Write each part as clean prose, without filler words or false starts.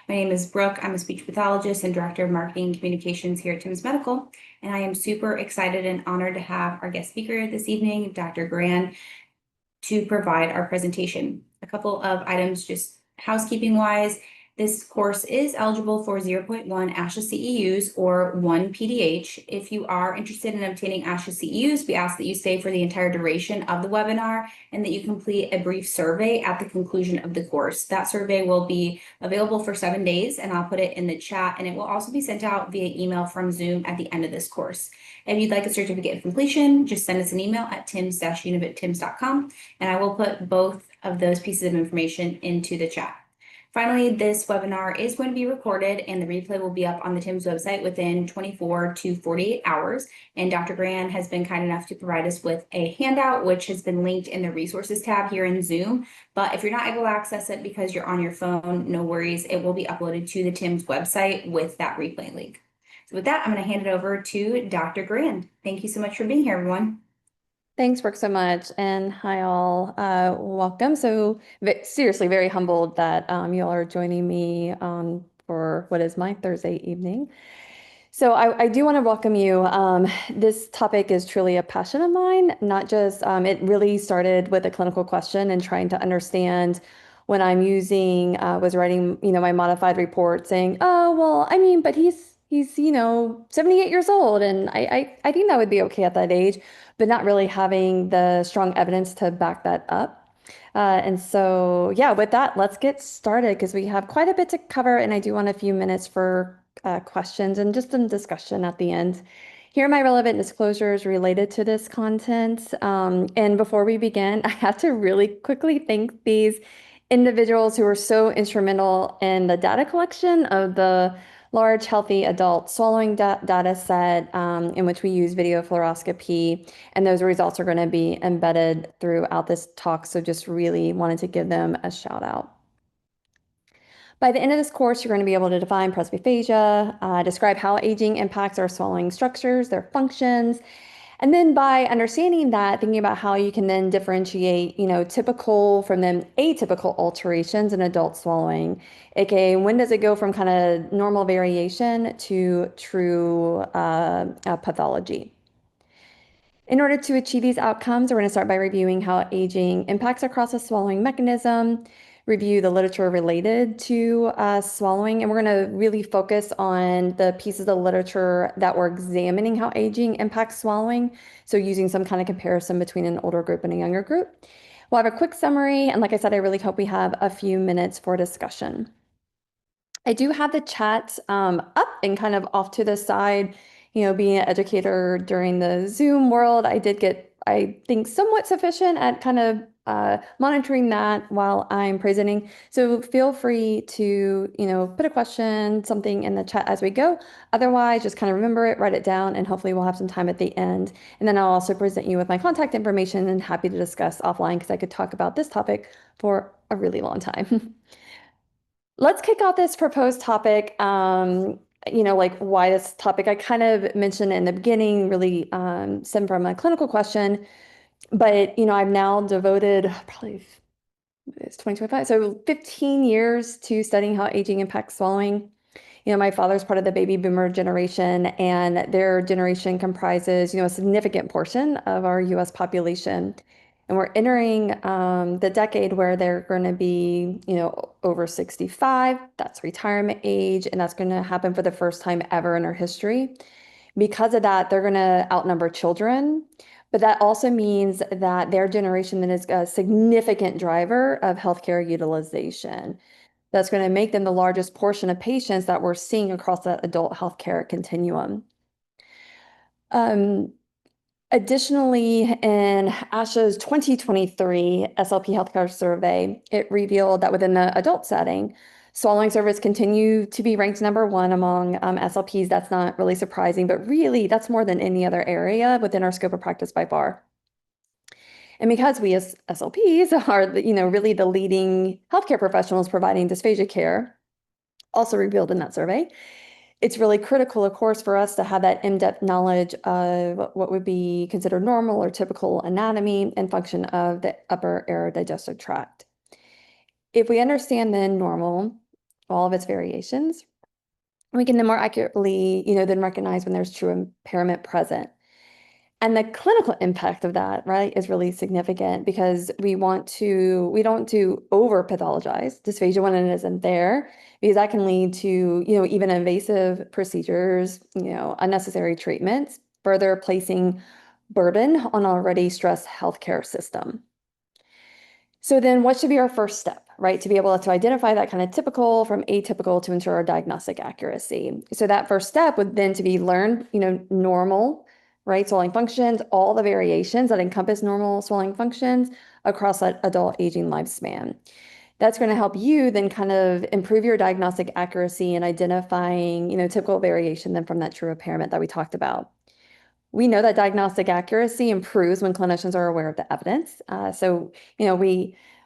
My name is Brooke. I'm a speech pathologist and director of marketing and communications here at Tim's Medical, and I am super excited and honored to have our guest speaker this evening, Dr. Garand, to provide our presentation. A couple of items just housekeeping wise. This course is eligible for 0.1 ASHA CEUs or 1 PDH. If you are interested in obtaining ASHA CEUs, we ask that you stay for the entire duration of the webinar and that you complete a brief survey at the conclusion of the course. That survey will be available for 7 days, and I'll put it in the chat, and it will also be sent out via email from Zoom at the end of this course. If you'd like a certificate of completion, just send us an email at tims-univ@tims.com, and I will put both of those pieces of information into the chat. Finally, this webinar is going to be recorded and the replay will be up on the TIMS website within 24 to 48 hours. And Dr. Garand has been kind enough to provide us with a handout, which has been linked in the resources tab here in Zoom. But if you're not able to access it because you're on your phone, no worries. It will be uploaded to the TIMS website with that replay link. So with that, I'm going to hand it over to Dr. Garand. Thank you so much for being here, everyone. Thanks, Brooke, so much. And hi, all. Welcome. So seriously, very humbled that you all are joining me for what is my Thursday evening. So I do want to welcome you. This topic is truly a passion of mine, not just, it really started with a clinical question and trying to understand when I'm was writing, my modified report saying, oh, well, I mean, but he's 78 years old. And I think that would be okay at that age, but not really having the strong evidence to back that up. And so, yeah, with that, let's get started because we have quite a bit to cover. And I do want a few minutes for questions and just some discussion at the end. Here are my relevant disclosures related to this content. And before we begin, I have to really quickly thank these individuals who were so instrumental in the data collection of the large, healthy adult swallowing data set in which we use video fluoroscopy, and those results are going to be embedded throughout this talk, so just really wanted to give them a shout out. By the end of this course, you're going to be able to define presbyphagia, describe how aging impacts our swallowing structures, their functions, and then by understanding that, thinking about how you can then differentiate, typical from then atypical alterations in adult swallowing, aka when does it go from kind of normal variation to true pathology. In order to achieve these outcomes, we're going to start by reviewing how aging impacts across the swallowing mechanism, review the literature related to swallowing, and we're going to really focus on the pieces of literature that were examining how aging impacts swallowing, so using some kind of comparison between an older group and a younger group. We'll have a quick summary, and like I said, I really hope we have a few minutes for discussion. I do have the chat up and kind of off to the side. Being an educator during the Zoom world, I did get, I think, somewhat sufficient at kind of monitoring that while I'm presenting. So feel free to, put a question, something in the chat as we go. Otherwise, just kind of remember it, write it down, and hopefully we'll have some time at the end. And then I'll also present you with my contact information and happy to discuss offline because I could talk about this topic for a really long time. Let's kick off this proposed topic. Like why this topic, I kind of mentioned in the beginning, really stemmed from a clinical question, but, I've now devoted probably, it's 2025, so 15 years to studying how aging impacts swallowing. My father's part of the baby boomer generation, and their generation comprises, a significant portion of our US population. And we're entering the decade where they're going to be, over 65. That's retirement age, and that's going to happen for the first time ever in our history. Because of that, they're going to outnumber children. But that also means that their generation then is a significant driver of healthcare utilization. That's going to make them the largest portion of patients that we're seeing across that adult healthcare continuum. Additionally, in ASHA's 2023 SLP healthcare survey, it revealed that within the adult setting, swallowing service continue to be ranked #1 among SLPs. That's not really surprising, but really that's more than any other area within our scope of practice by far. And because we as SLPs are, really the leading healthcare professionals providing dysphagia care, also revealed in that survey, it's really critical, of course, for us to have that in-depth knowledge of what would be considered normal or typical anatomy and function of the upper airdigestive tract. If we understand then normal, all of its variations. We can then more accurately, then recognize when there's true impairment present. And the clinical impact of that, right, is really significant because we don't do over pathologize dysphagia when it isn't there, because that can lead to, even invasive procedures, unnecessary treatments, further placing burden on already stressed healthcare system. So then what should be our first step, right? To be able to identify that kind of typical from atypical to ensure our diagnostic accuracy. So that first step would then to be learn, normal, right? Swallowing functions, all the variations that encompass normal swallowing functions across that adult aging lifespan. That's going to help you then kind of improve your diagnostic accuracy in identifying, typical variation then from that true impairment that we talked about. We know that diagnostic accuracy improves when clinicians are aware of the evidence. So,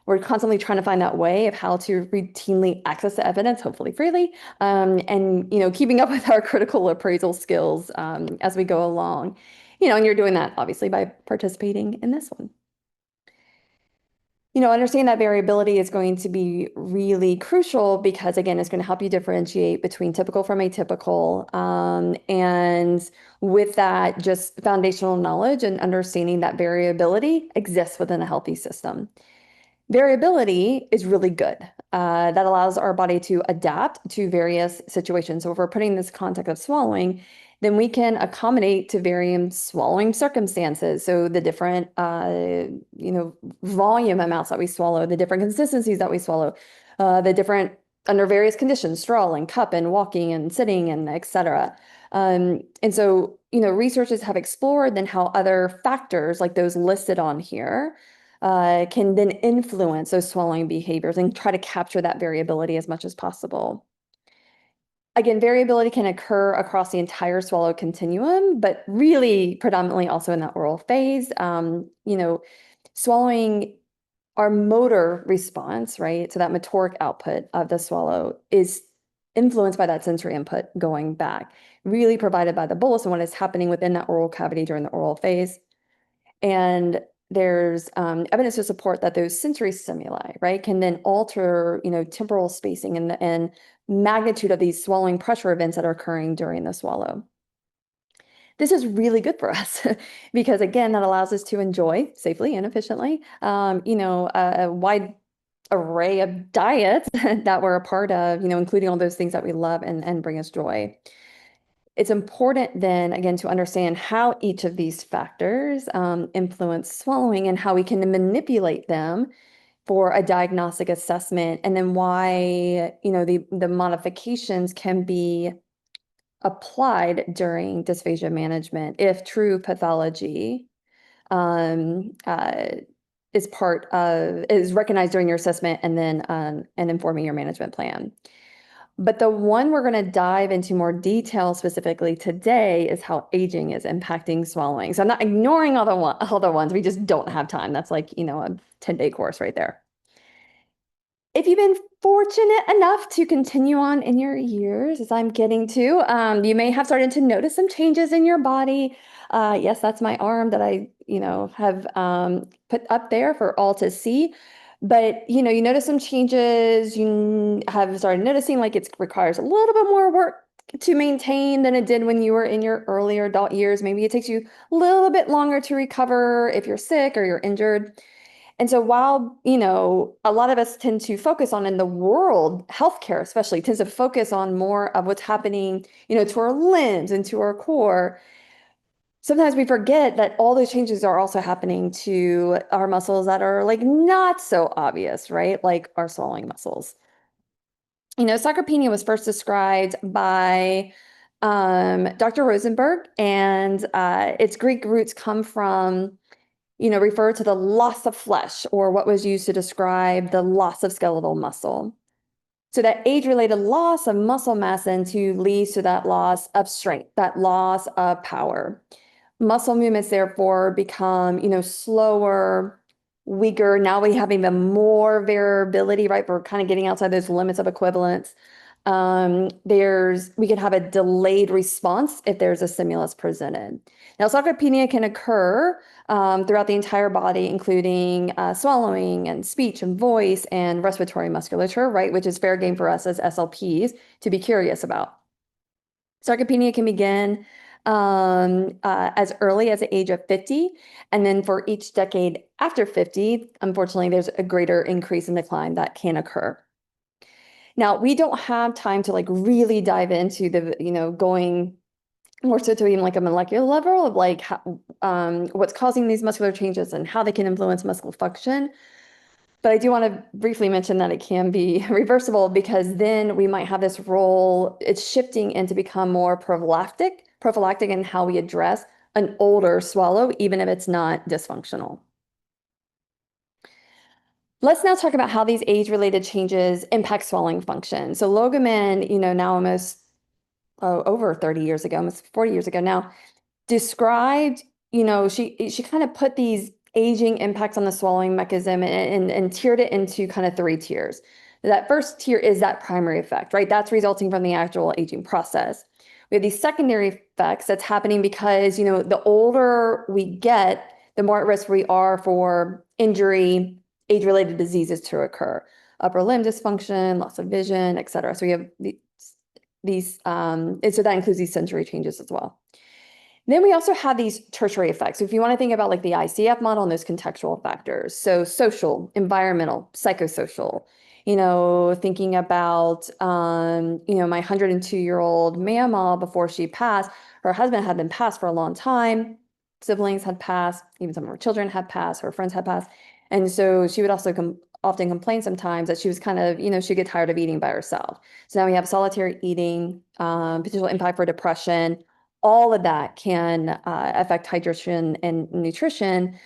we're constantly trying to find that way of how to routinely access the evidence, hopefully freely, and, keeping up with our critical appraisal skills as we go along. And you're doing that obviously by participating in this one. Understanding that variability is going to be really crucial because, again, it's going to help you differentiate between typical from atypical. And with that, just foundational knowledge and understanding that variability exists within a healthy system. Variability is really good. That allows our body to adapt to various situations. So if we're putting this context of swallowing, then we can accommodate to varying swallowing circumstances. So the different, volume amounts that we swallow, the different consistencies that we swallow, the different under various conditions, straw and cup and walking and sitting and et cetera. And so, researchers have explored then how other factors like those listed on here can then influence those swallowing behaviors and try to capture that variability as much as possible. Again, variability can occur across the entire swallow continuum, but really predominantly also in that oral phase. Swallowing our motor response, right? So that motoric output of the swallow is influenced by that sensory input going back, really provided by the bolus and what is happening within that oral cavity during the oral phase. And there's evidence to support that those sensory stimuli, right, can then alter, temporal spacing and magnitude of these swallowing pressure events that are occurring during the swallow. This is really good for us because, again, that allows us to enjoy safely and efficiently, a wide array of diets that we're a part of, including all those things that we love and bring us joy. It's important then, again, to understand how each of these factors influence swallowing and how we can manipulate them for a diagnostic assessment, and then why, the modifications can be applied during dysphagia management if true pathology is recognized during your assessment and then and informing your management plan. But the one we're going to dive into more detail specifically today is how aging is impacting swallowing. So I'm not ignoring all the ones. We just don't have time. That's like, a 10-day course right there. If you've been fortunate enough to continue on in your years, as I'm getting to, you may have started to notice some changes in your body. Yes, that's my arm that I, have put up there for all to see. But, you notice some changes. You have started noticing like it requires a little bit more work to maintain than it did when you were in your earlier adult years. Maybe it takes you a little bit longer to recover if you're sick or you're injured. And so while, a lot of us tend to focus on in the world, healthcare especially tends to focus on more of what's happening, to our limbs and to our core, sometimes we forget that all those changes are also happening to our muscles that are like not so obvious, right? Like our swallowing muscles. Sarcopenia was first described by Dr. Rosenberg, and its Greek roots come from refer to the loss of flesh, or what was used to describe the loss of skeletal muscle. So that age-related loss of muscle mass then leads to that loss of strength, that loss of power. Muscle movements therefore become, slower, weaker. Now we have even more variability, right? We're kind of getting outside those limits of equivalence. We can have a delayed response if there's a stimulus presented. Now, sarcopenia can occur throughout the entire body, including swallowing and speech and voice and respiratory musculature, right? Which is fair game for us as SLPs to be curious about. Sarcopenia can begin as early as the age of 50. And then for each decade after 50, unfortunately, there's a greater increase in decline that can occur. Now, we don't have time to like really dive into the, going more so to even like a molecular level of like what's causing these muscular changes and how they can influence muscle function. But I do want to briefly mention that it can be reversible because then we might have this role, it's shifting in to become more prophylactic in how we address an older swallow, even if it's not dysfunctional. Let's now talk about how these age-related changes impact swallowing function. So Logeman, now almost over 30 years ago, almost 40 years ago now, described, she kind of put these aging impacts on the swallowing mechanism and tiered it into kind of 3 tiers. That first tier is that primary effect, right? That's resulting from the actual aging process. We have these secondary effects that's happening because, the older we get, the more at risk we are for injury, age-related diseases to occur, upper limb dysfunction, loss of vision, et cetera. So we have and so that includes these sensory changes as well. Then we also have these tertiary effects. So if you want to think about like the ICF model and those contextual factors, so social, environmental, psychosocial, thinking about, my 102-year-old mama before she passed, her husband had been passed for a long time, siblings had passed, even some of her children had passed, her friends had passed. And so she would also often complain sometimes that she was kind of, she'd get tired of eating by herself. So now we have solitary eating, potential impact for depression. All of that can affect hydration and nutrition.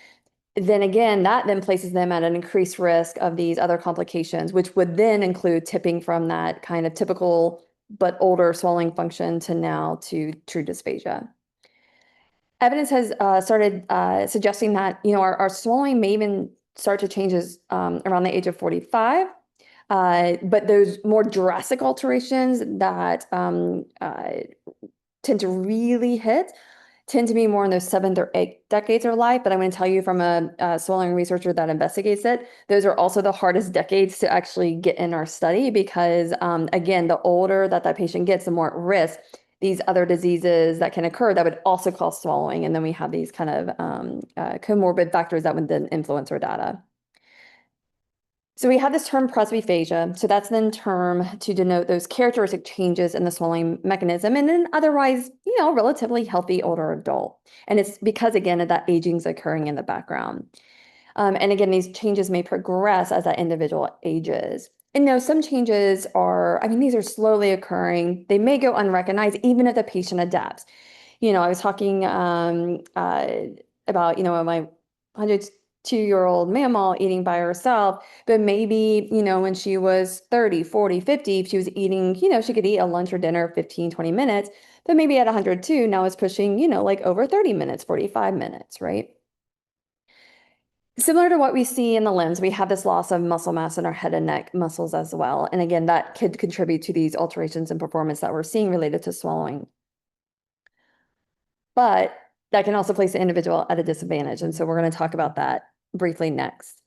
Then again, that then places them at an increased risk of these other complications, which would then include tipping from that kind of typical but older swallowing function to now to true dysphagia. Evidence has started suggesting that our swallowing may even start to changes around the age of 45, but those more drastic alterations that tend to really tend to be more in those 7th or 8th decades of life. But I'm going to tell you from a swallowing researcher that investigates it, those are also the hardest decades to actually get in our study because, again, the older that patient gets, the more at risk these other diseases that can occur that would also cause swallowing. And then we have these kind of comorbid factors that would then influence our data. So we have this term presbyphagia. So that's the term to denote those characteristic changes in the swallowing mechanism in an otherwise, relatively healthy older adult. And it's because, again, of that aging is occurring in the background. And again, these changes may progress as that individual ages. And some changes these are slowly occurring. They may go unrecognized even if the patient adapts. I was talking about, my 102-year-old mama eating by herself, but maybe, when she was 30, 40, 50, if she was eating, she could eat a lunch or dinner 15, 20 minutes, but maybe at 102, now it's pushing, like over 30 minutes, 45 minutes, right? Similar to what we see in the limbs, we have this loss of muscle mass in our head and neck muscles as well. And again, that could contribute to these alterations in performance that we're seeing related to swallowing. But that can also place the individual at a disadvantage. And so we're going to talk about that briefly next.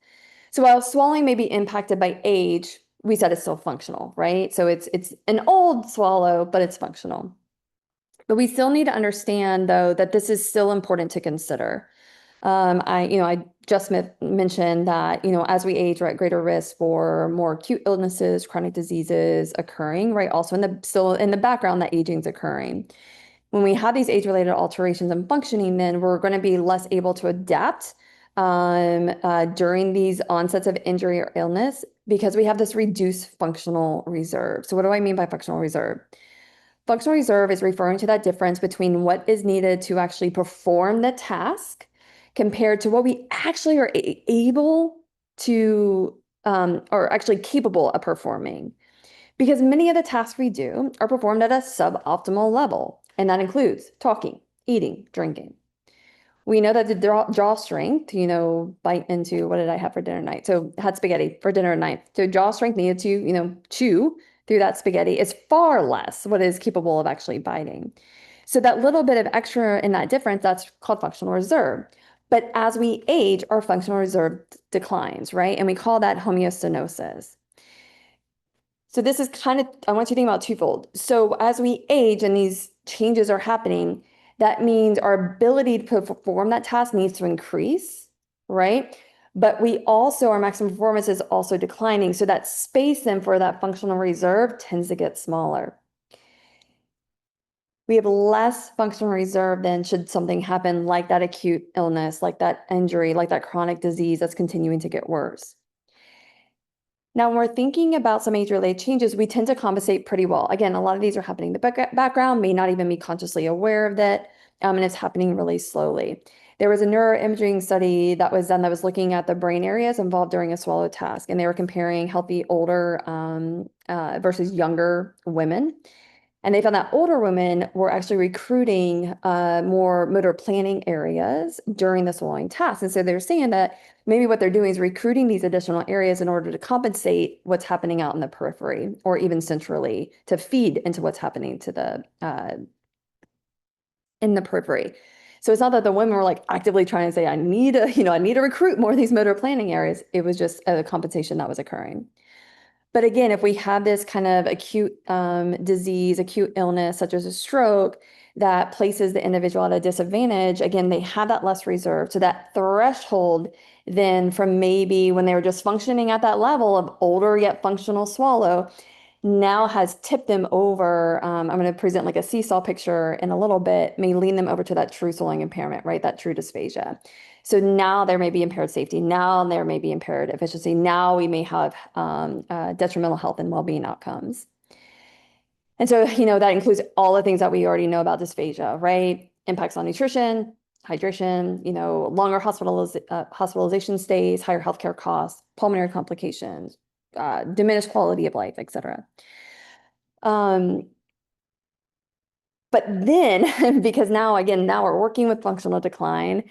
So while swallowing may be impacted by age, we said it's still functional, right? So it's an old swallow, but it's functional. But we still need to understand, though, that this is still important to consider. I just mentioned that, as we age, we're at greater risk for more acute illnesses, chronic diseases occurring, right? Also still in the background, that aging is occurring. When we have these age-related alterations in functioning, then we're going to be less able to adapt during these onsets of injury or illness because we have this reduced functional reserve. So what do I mean by functional reserve? Functional reserve is referring to that difference between what is needed to actually perform the task compared to what we actually are able to, or actually capable of performing. Because many of the tasks we do are performed at a suboptimal level, and that includes talking, eating, drinking. We know that the jaw strength, bite into, what did I have for dinner tonight? So had spaghetti for dinner tonight. So jaw strength needed to, chew through that spaghetti is far less what is capable of actually biting. So that little bit of extra in that difference, that's called functional reserve. But as we age, our functional reserve declines, right? And we call that homeostasis. So this is kind of, I want you to think about twofold. So as we age and these changes are happening, that means our ability to perform that task needs to increase, right? But we also, our maximum performance is also declining. So that space then for that functional reserve tends to get smaller. We have less functional reserve than should something happen like that acute illness, like that injury, like that chronic disease that's continuing to get worse. Now, when we're thinking about some age-related changes, we tend to compensate pretty well. Again, a lot of these are happening in the background, may not even be consciously aware of that, and it's happening really slowly. There was a neuroimaging study that was done that was looking at the brain areas involved during a swallow task, and they were comparing healthy older versus younger women. And they found that older women were actually recruiting more motor planning areas during the swallowing task. And so they're saying that maybe what they're doing is recruiting these additional areas in order to compensate what's happening out in the periphery or even centrally to feed into what's happening to the in the periphery. So it's not that the women were like actively trying to say, I need to recruit more of these motor planning areas. It was just a compensation that was occurring. But again, if we have this kind of acute disease, acute illness, such as a stroke, that places the individual at a disadvantage, again, they have that less reserve. So that threshold then from maybe when they were just functioning at that level of older yet functional swallow, now has tipped them over. I'm going to present like a seesaw picture in a little bit, may lean them over to that true swallowing impairment, right? That true dysphagia. So now there may be impaired safety. Now there may be impaired efficiency. Now we may have detrimental health and well-being outcomes. And so, that includes all the things that we already know about dysphagia, right? Impacts on nutrition, hydration, longer hospitalization stays, higher healthcare costs, pulmonary complications, diminished quality of life, et cetera. But then, because now we're working with functional decline,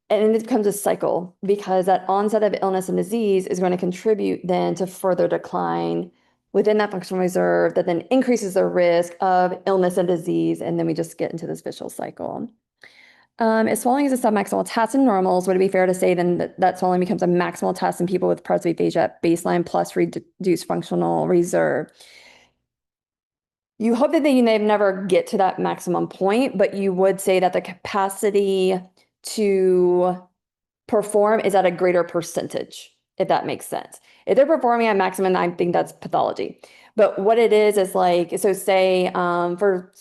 and it becomes a cycle because that onset of illness and disease is going to contribute then to further decline within that functional reserve that then increases the risk of illness and disease. And then we just get into this vicious cycle. If swallowing is a submaximal test in normals, would it be fair to say then that swallowing becomes a maximal test in people with presbyphagia at baseline plus reduced functional reserve? You hope that they never get to that maximum point, but you would say that the capacity to perform is at a greater percentage, if that makes sense. If they're performing at maximum, I think that's pathology. But what it is like, so say for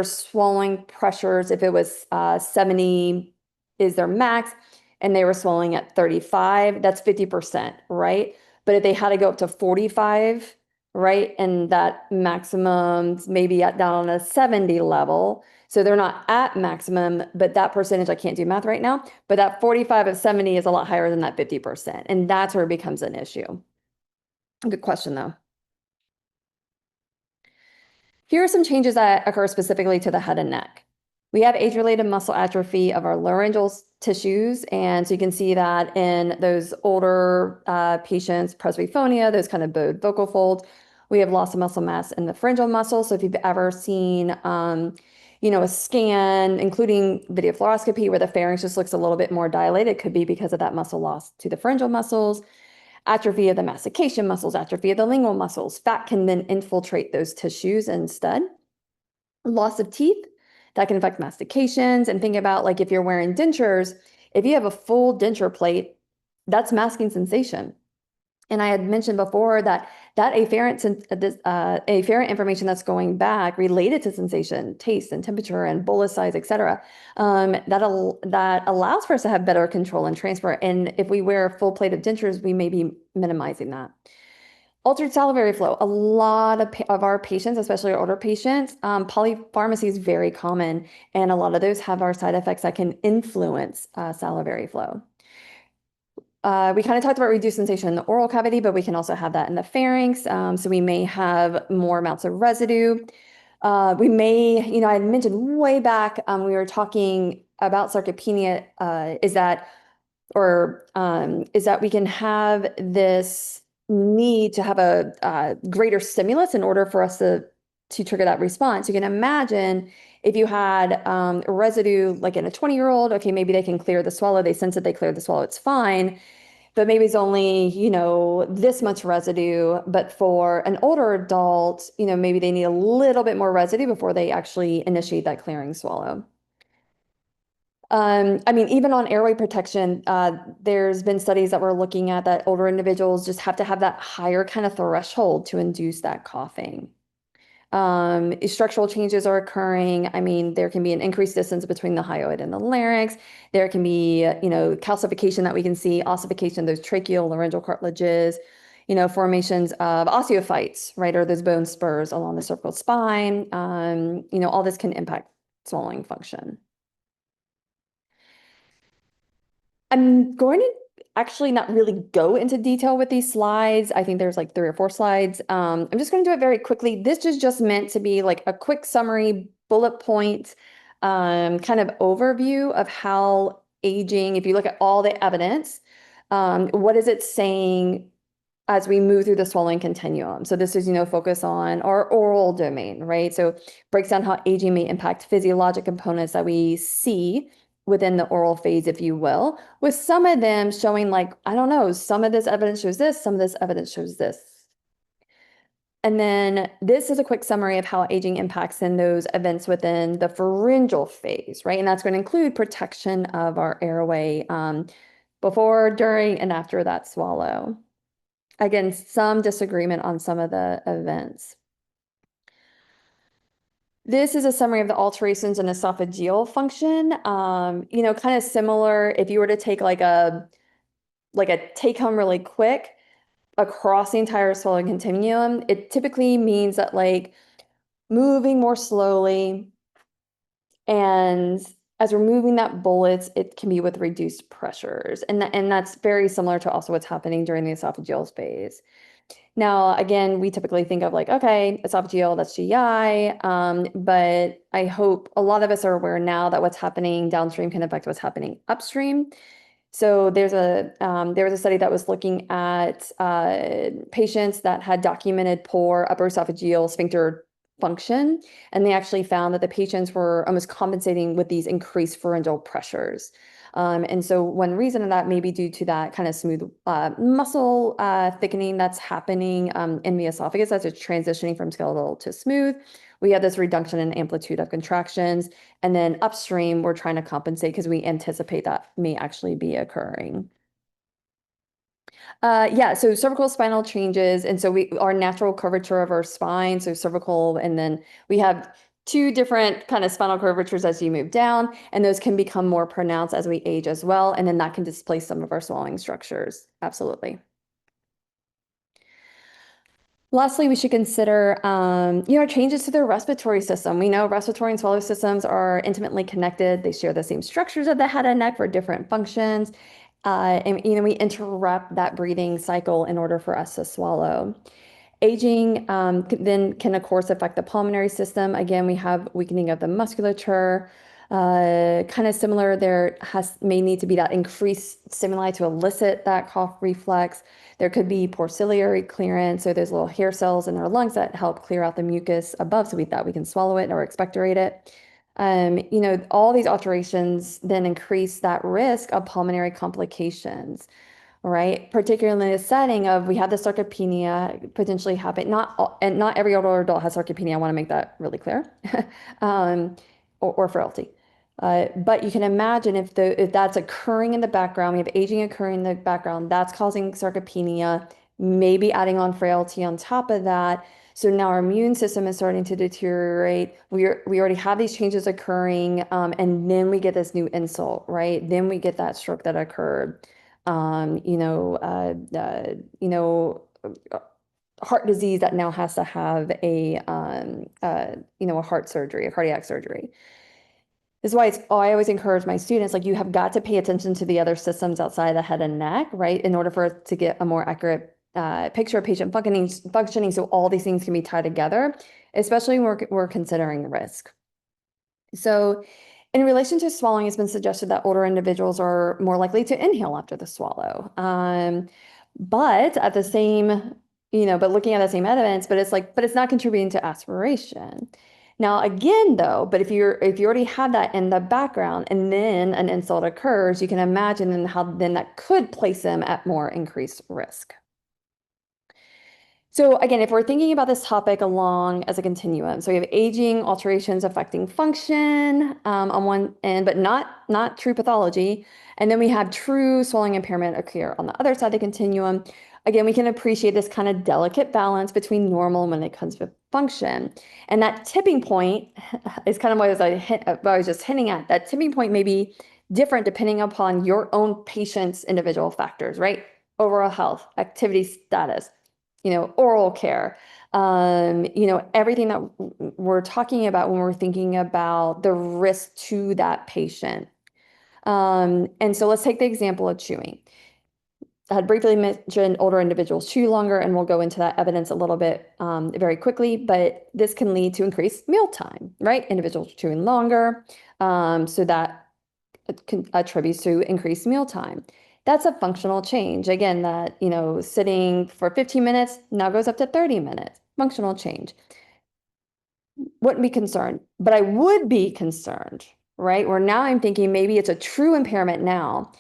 swallowing pressures, if it was 70 is their max and they were swallowing at 35, that's 50%, right? But if they had to go up to 45, right, and that maximum's maybe down on a 70 level, so they're not at maximum, but that percentage, I can't do math right now, but that 45 of 70 is a lot higher than that 50%. And that's where it becomes an issue. Good question, though. Here are some changes that occur specifically to the head and neck. We have age-related muscle atrophy of our laryngeal tissues, and so you can see that in those older patients, presbyphagia, those kind of bowed vocal folds. We have loss of muscle mass in the pharyngeal muscle. So if you've ever seen a scan, including video fluoroscopy, where the pharynx just looks a little bit more dilated, could be because of that muscle loss to the pharyngeal muscles. Atrophy of the mastication muscles, atrophy of the lingual muscles. Fat can then infiltrate those tissues instead. Loss of teeth, that can affect mastications. And think about like if you're wearing dentures, if you have a full denture plate, that's masking sensation. And I had mentioned before that afferent information that's going back related to sensation, taste, and temperature, and bolus size, et cetera, that allows for us to have better control and transfer. And if we wear a full plate of dentures, we may be minimizing that. Altered salivary flow. A lot of our patients, especially our older patients, polypharmacy is very common, and a lot of those have our side effects that can influence salivary flow. We kind of talked about reduced sensation in the oral cavity, but we can also have that in the pharynx. So we may have more amounts of residue. We may, I had mentioned way back, we were talking about sarcopenia, is that we can have this need to have a greater stimulus in order for us to trigger that response. You can imagine if you had residue like in a 20-year-old, okay, maybe they can clear the swallow. They sense that they cleared the swallow, it's fine. But maybe it's only, this much residue. But for an older adult, maybe they need a little bit more residue before they actually initiate that clearing swallow. I mean, even on airway protection, there's been studies that we're looking at that older individuals just have to have that higher kind of threshold to induce that coughing. Structural changes are occurring. I mean, there can be an increased distance between the hyoid and the larynx. There can be, calcification that we can see, ossification of those tracheal laryngeal cartilages, formations of osteophytes, right, or those bone spurs along the cervical spine. All this can impact swallowing function. I'm going to actually not really go into detail with these slides. I think there's like 3 or 4 slides. I'm just going to do it very quickly. This is just meant to be like a quick summary, bullet point, kind of overview of how aging, if you look at all the evidence, what is it saying as we move through the swallowing continuum? So this is, focus on our oral domain, right? So breaks down how aging may impact physiologic components that we see within the oral phase, if you will, with some of them showing like, I don't know, some of this evidence shows this, some of this evidence shows this. And then this is a quick summary of how aging impacts in those events within the pharyngeal phase, right? And that's going to include protection of our airway before, during, and after that swallow. Again, some disagreement on some of the events. This is a summary of the alterations in esophageal function. Kind of similar if you were to take like a take home really quick across the entire swallowing continuum, it typically means that like moving more slowly, and as we're moving that bullets, it can be with reduced pressures. And that's very similar to also what's happening during the esophageal phase. Now, again, we typically think of like, okay, esophageal, that's GI, but I hope a lot of us are aware now that what's happening downstream can affect what's happening upstream. So there was a study that was looking at patients that had documented poor upper esophageal sphincter function, and they actually found that the patients were almost compensating with these increased pharyngeal pressures. And so one reason of that may be due to that kind of smooth muscle thickening that's happening in the esophagus as it's transitioning from skeletal to smooth. We have this reduction in amplitude of contractions. And then upstream, we're trying to compensate because we anticipate that may actually be occurring. So cervical spinal changes. And so our natural curvature of our spine, so cervical, and then we have 2 different kind of spinal curvatures as you move down, and those can become more pronounced as we age as well. And then that can displace some of our swallowing structures. Absolutely. Lastly, we should consider, changes to the respiratory system. We know respiratory and swallow systems are intimately connected. They share the same structures of the head and neck for different functions. And we interrupt that breathing cycle in order for us to swallow. Aging then can, of course, affect the pulmonary system. Again, we have weakening of the musculature. Kind of similar, may need to be that increased stimuli to elicit that cough reflex. There could be poor ciliary clearance, so there's little hair cells in our lungs that help clear out the mucus above so that we can swallow it or expectorate it. All these alterations then increase that risk of pulmonary complications, right? Particularly in the setting of we have the sarcopenia potentially happen. Not every older adult has sarcopenia. I want to make that really clear, or frailty. But you can imagine if that's occurring in the background, we have aging occurring in the background, that's causing sarcopenia, maybe adding on frailty on top of that. So now our immune system is starting to deteriorate. We already have these changes occurring, and then we get this new insult, right? Then we get that stroke that occurred. Heart disease that now has to have a heart surgery, a cardiac surgery. This is why I always encourage my students, like you have got to pay attention to the other systems outside the head and neck, right? In order for us to get a more accurate picture of patient functioning so all these things can be tied together, especially when we're considering risk. So in relation to swallowing, it's been suggested that older individuals are more likely to inhale after the swallow. But at the same, but looking at the same evidence, but it's not contributing to aspiration. Now, again, though, but if you already have that in the background and then an insult occurs, you can imagine then how then that could place them at more increased risk. So again, if we're thinking about this topic along as a continuum, so we have aging, alterations affecting function on one end, but not true pathology. And then we have true swallowing impairment occur on the other side of the continuum. Again, we can appreciate this kind of delicate balance between normal when it comes to function. And that tipping point is kind of what I was just hinting at. That tipping point may be different depending upon your own patient's individual factors, right? Overall health, activity status, oral care, everything that we're talking about when we're thinking about the risk to that patient. And so let's take the example of chewing. I had briefly mentioned older individuals chew longer, and we'll go into that evidence a little bit very quickly, but this can lead to increased mealtime, right? Individuals chewing longer, so that attributes to increased mealtime. That's a functional change. Again, that, sitting for 15 minutes now goes up to 30 minutes. Functional change. Wouldn't be concerned, but I would be concerned, right? Where now I'm thinking maybe it's a true impairment now.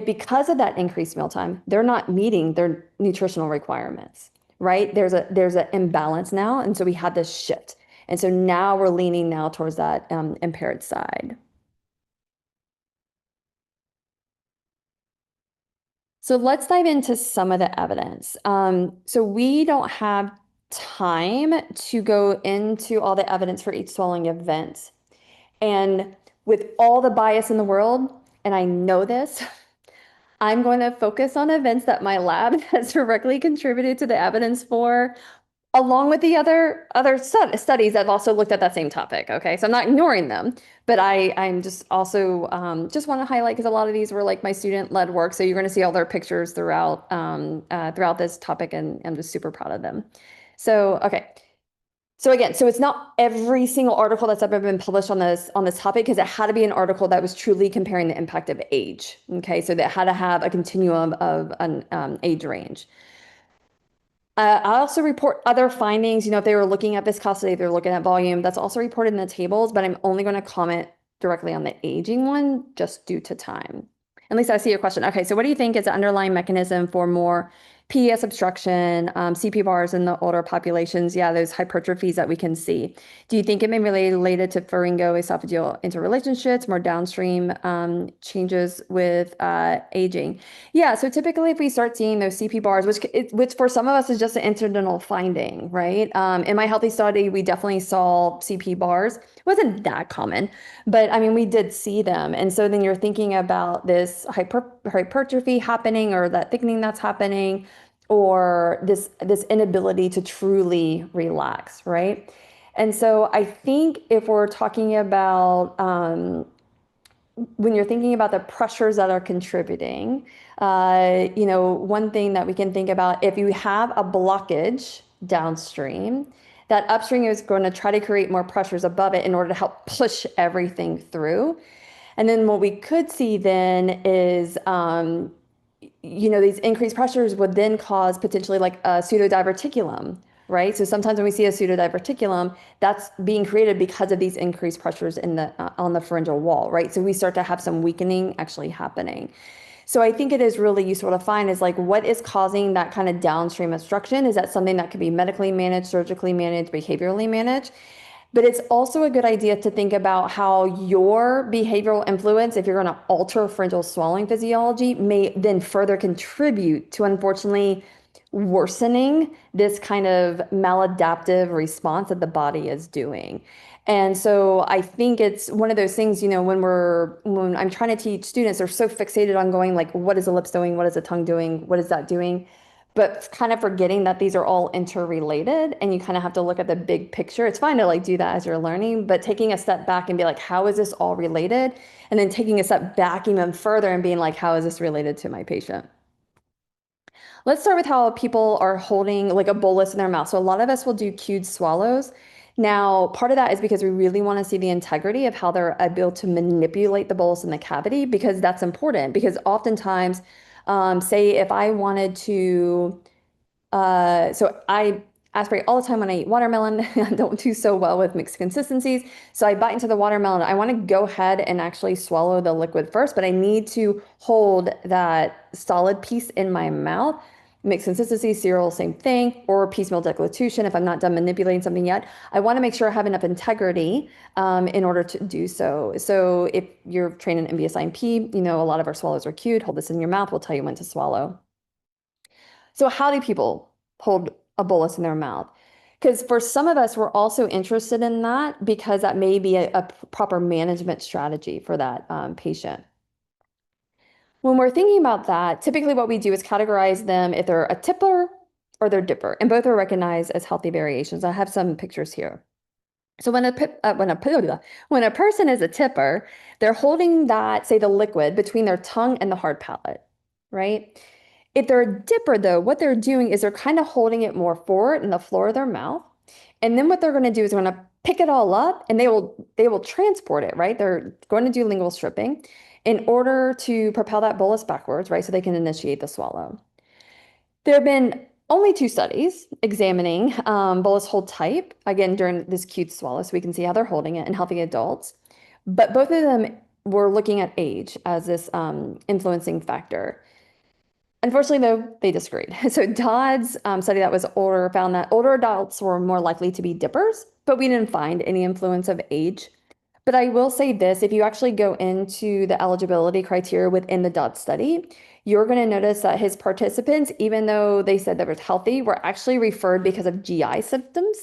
Because of that increased mealtime, they're not meeting their nutritional requirements, right? There's an imbalance now. And so we had this shift. And so now we're leaning now towards that impaired side. So let's dive into some of the evidence. So we don't have time to go into all the evidence for each swallowing event. And with all the bias in the world, and I know this, I'm going to focus on events that my lab has directly contributed to the evidence for, along with the other studies that have also looked at that same topic. Okay, so I'm not ignoring them, but I'm just also just want to highlight, because a lot of these were like my student-led work, so you're going to see all their pictures throughout this topic, and I'm just super proud of them. So okay. So again, it's not every single article that's ever been published on this topic, because it had to be an article that was truly comparing the impact of age. Okay, so that had to have a continuum of an age range. I also report other findings. If they were looking at viscosity, if they're looking at volume, that's also reported in the tables, but I'm only going to comment directly on the aging one just due to time. At least I see your question. Okay, so what do you think is the underlying mechanism for more PES obstruction, CP bars in the older populations? Yeah, those hypertrophies that we can see. Do you think it may be related to pharyngoesophageal interrelationships, more downstream changes with aging? Yeah, so typically if we start seeing those CP bars, which for some of us is just an incidental finding, right? In my healthy study, we definitely saw CP bars. It wasn't that common, but I mean, we did see them. And so then you're thinking about this hypertrophy happening, or that thickening that's happening, or this inability to truly relax, right? And so I think if we're talking about when you're thinking about the pressures that are contributing, one thing that we can think about, if you have a blockage downstream, that upstream is going to try to create more pressures above it in order to help push everything through. And then what we could see then is, these increased pressures would then cause potentially like a pseudodiverticulum, right? So sometimes when we see a pseudodiverticulum, that's being created because of these increased pressures in the on the pharyngeal wall, right? So we start to have some weakening actually happening. So I think it is really useful to find is like, what is causing that kind of downstream obstruction? Is that something that could be medically managed, surgically managed, behaviorally managed? But it's also a good idea to think about how your behavioral influence, if you're going to alter pharyngeal swallowing physiology, may then further contribute to, unfortunately, worsening this kind of maladaptive response that the body is doing. And so I think it's one of those things, when I'm trying to teach students, they're so fixated on going like, what is the lips doing? What is the tongue doing? What is that doing? But kind of forgetting that these are all interrelated, and you kind of have to look at the big picture. It's fine to like do that as you're learning, but taking a step back and be like, how is this all related? And then taking a step back even further and being like, how is this related to my patient? Let's start with how people are holding like a bolus in their mouth. So a lot of us will do cued swallows. Now, part of that is because we really want to see the integrity of how they're able to manipulate the bolus in the cavity, because that's important, because oftentimes Say if I wanted to, so I aspirate all the time when I eat watermelon. I don't do so well with mixed consistencies. So I bite into the watermelon. I want to go ahead and actually swallow the liquid first, but I need to hold that solid piece in my mouth. Mixed consistency, cereal, same thing, or piecemeal deglutition if I'm not done manipulating something yet. I want to make sure I have enough integrity in order to do so. So if you're trained in MBSIMP, you know a lot of our swallows are cued. Hold this in your mouth. We'll tell you when to swallow. So how do people hold a bolus in their mouth? Because for some of us, we're also interested in that because that may be a proper management strategy for that patient. When we're thinking about that, typically what we do is categorize them if they're a tipper or they're dipper, and both are recognized as healthy variations. I have some pictures here. So when a person is a tipper, they're holding that, say, the liquid between their tongue and the hard palate, right? If they're a dipper, though, what they're doing is they're kind of holding it more forward in the floor of their mouth. And then what they're going to do is they're going to pick it all up and they will transport it, right? They're going to do lingual stripping in order to propel that bolus backwards, right? So they can initiate the swallow. There have been only 2 studies examining bolus hold type, again, during this cued swallow, so we can see how they're holding it in healthy adults. But both of them were looking at age as this influencing factor. Unfortunately, though, they disagreed. So Dodd's study that was older found that older adults were more likely to be dippers, but we didn't find any influence of age. But I will say this, if you actually go into the eligibility criteria within the Dodd study, you're going to notice that his participants, even though they said they were healthy, were actually referred because of GI symptoms.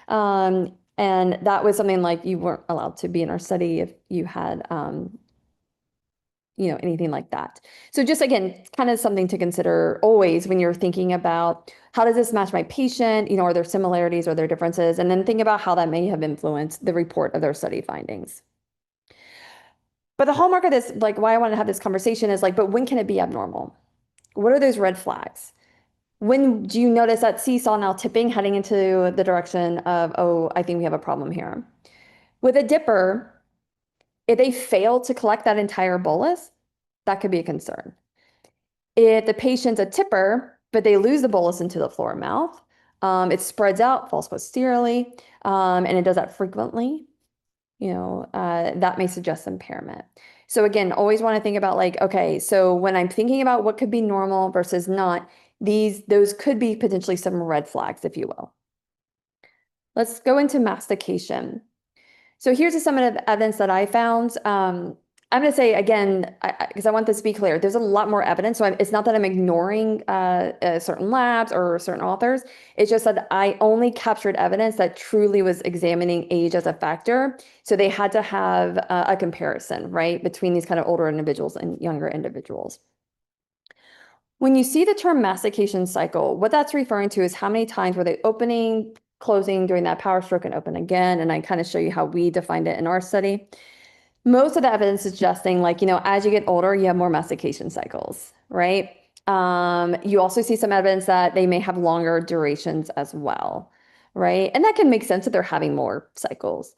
And that was something like you weren't allowed to be in our study if you had anything like that. So just again, kind of something to consider always when you're thinking about how does this match my patient? Are there similarities or are there differences? And then think about how that may have influenced the report of their study findings. But the hallmark of this, like why I want to have this conversation is like, but when can it be abnormal? What are those red flags? When do you notice that seesaw now tipping, heading into the direction of, oh, I think we have a problem here? With a dipper, if they fail to collect that entire bolus, that could be a concern. If the patient's a tipper, but they lose the bolus into the floor mouth, it spreads out, falls posteriorly, and it does that frequently, that may suggest impairment. So again, always want to think about like, okay, so when I'm thinking about what could be normal versus not, those could be potentially some red flags, if you will. Let's go into mastication. So here's some of the evidence that I found. I'm going to say again, because I want this to be clear, there's a lot more evidence. So it's not that I'm ignoring certain labs or certain authors. It's just that I only captured evidence that truly was examining age as a factor. So they had to have a comparison, right, between these kind of older individuals and younger individuals. When you see the term mastication cycle, what that's referring to is how many times were they opening, closing, doing that power stroke and open again. And I kind of show you how we defined it in our study. Most of the evidence is suggesting like, as you get older, you have more mastication cycles, right? You also see some evidence that they may have longer durations as well, right? And that can make sense that they're having more cycles.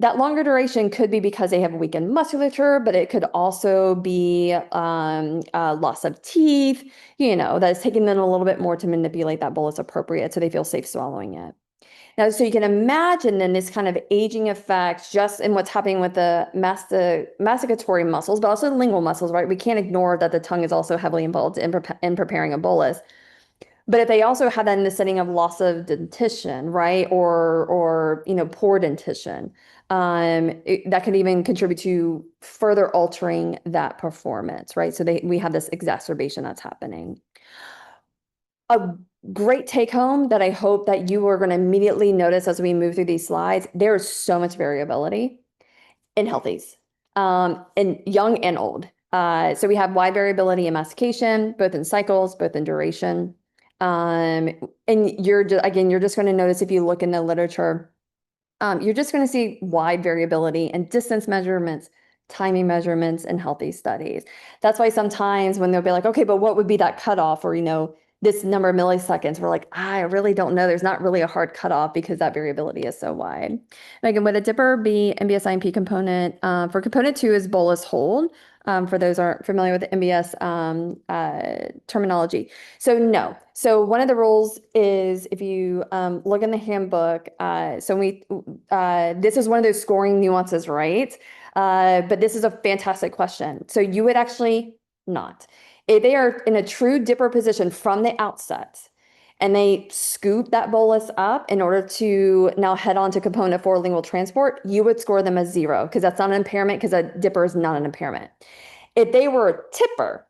That longer duration could be because they have weakened musculature, but it could also be loss of teeth, that is taking them a little bit more to manipulate that bolus appropriate so they feel safe swallowing it. Now, so you can imagine then this kind of aging effect just in what's happening with the masticatory muscles, but also the lingual muscles, right? We can't ignore that the tongue is also heavily involved in preparing a bolus. But if they also have that in the setting of loss of dentition, right, or poor dentition, that can even contribute to further altering that performance, right? So we have this exacerbation that's happening. A great take home that I hope that you are going to immediately notice as we move through these slides, there is so much variability in healthies, in young and old. So we have wide variability in mastication, both in cycles, both in duration. And you're just going to notice if you look in the literature, you're just going to see wide variability in distance measurements, timing measurements in healthy studies. That's why sometimes when they'll be like, okay, but what would be that cutoff or, this number of milliseconds, we're like, I really don't know. There's not really a hard cutoff because that variability is so wide. And again, would a dipper be MBSIMP component? For component 2 is bolus hold. for those who aren't familiar with the MBS terminology. So no. So one of the rules is if you look in the handbook, this is one of those scoring nuances, right? But this is a fantastic question. So you would actually not. If they are in a true dipper position from the outset, and they scoop that bolus up in order to now head on to component 4 lingual transport, you would score them as 0 because that's not an impairment because a dipper is not an impairment. If they were a tipper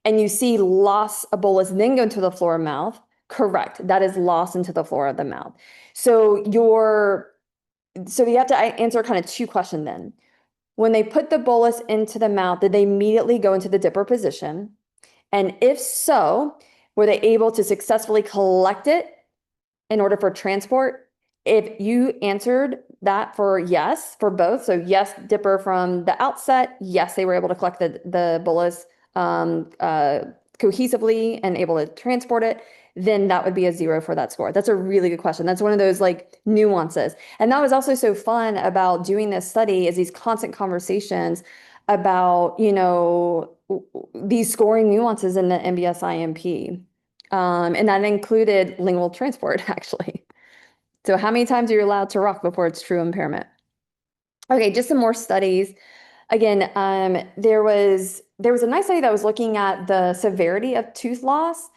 and you see loss of bolus then go into the floor of mouth, correct, that is loss into the floor of the mouth. So you have to answer kind of 2 questions then. When they put the bolus into the mouth, did they immediately go into the dipper position? And if so, were they able to successfully collect it in order for transport? If you answered that for yes, for both, so yes, dipper from the outset, yes, they were able to collect the bolus cohesively and able to transport it, then that would be a 0 for that score. That's a really good question. That's one of those like nuances. And that was also so fun about doing this study is these constant conversations about, these scoring nuances in the MBS IMP. And that included lingual transport, actually. So how many times are you allowed to rock before it's true impairment? Okay, just some more studies. Again, there was a nice study that was looking at the severity of tooth loss.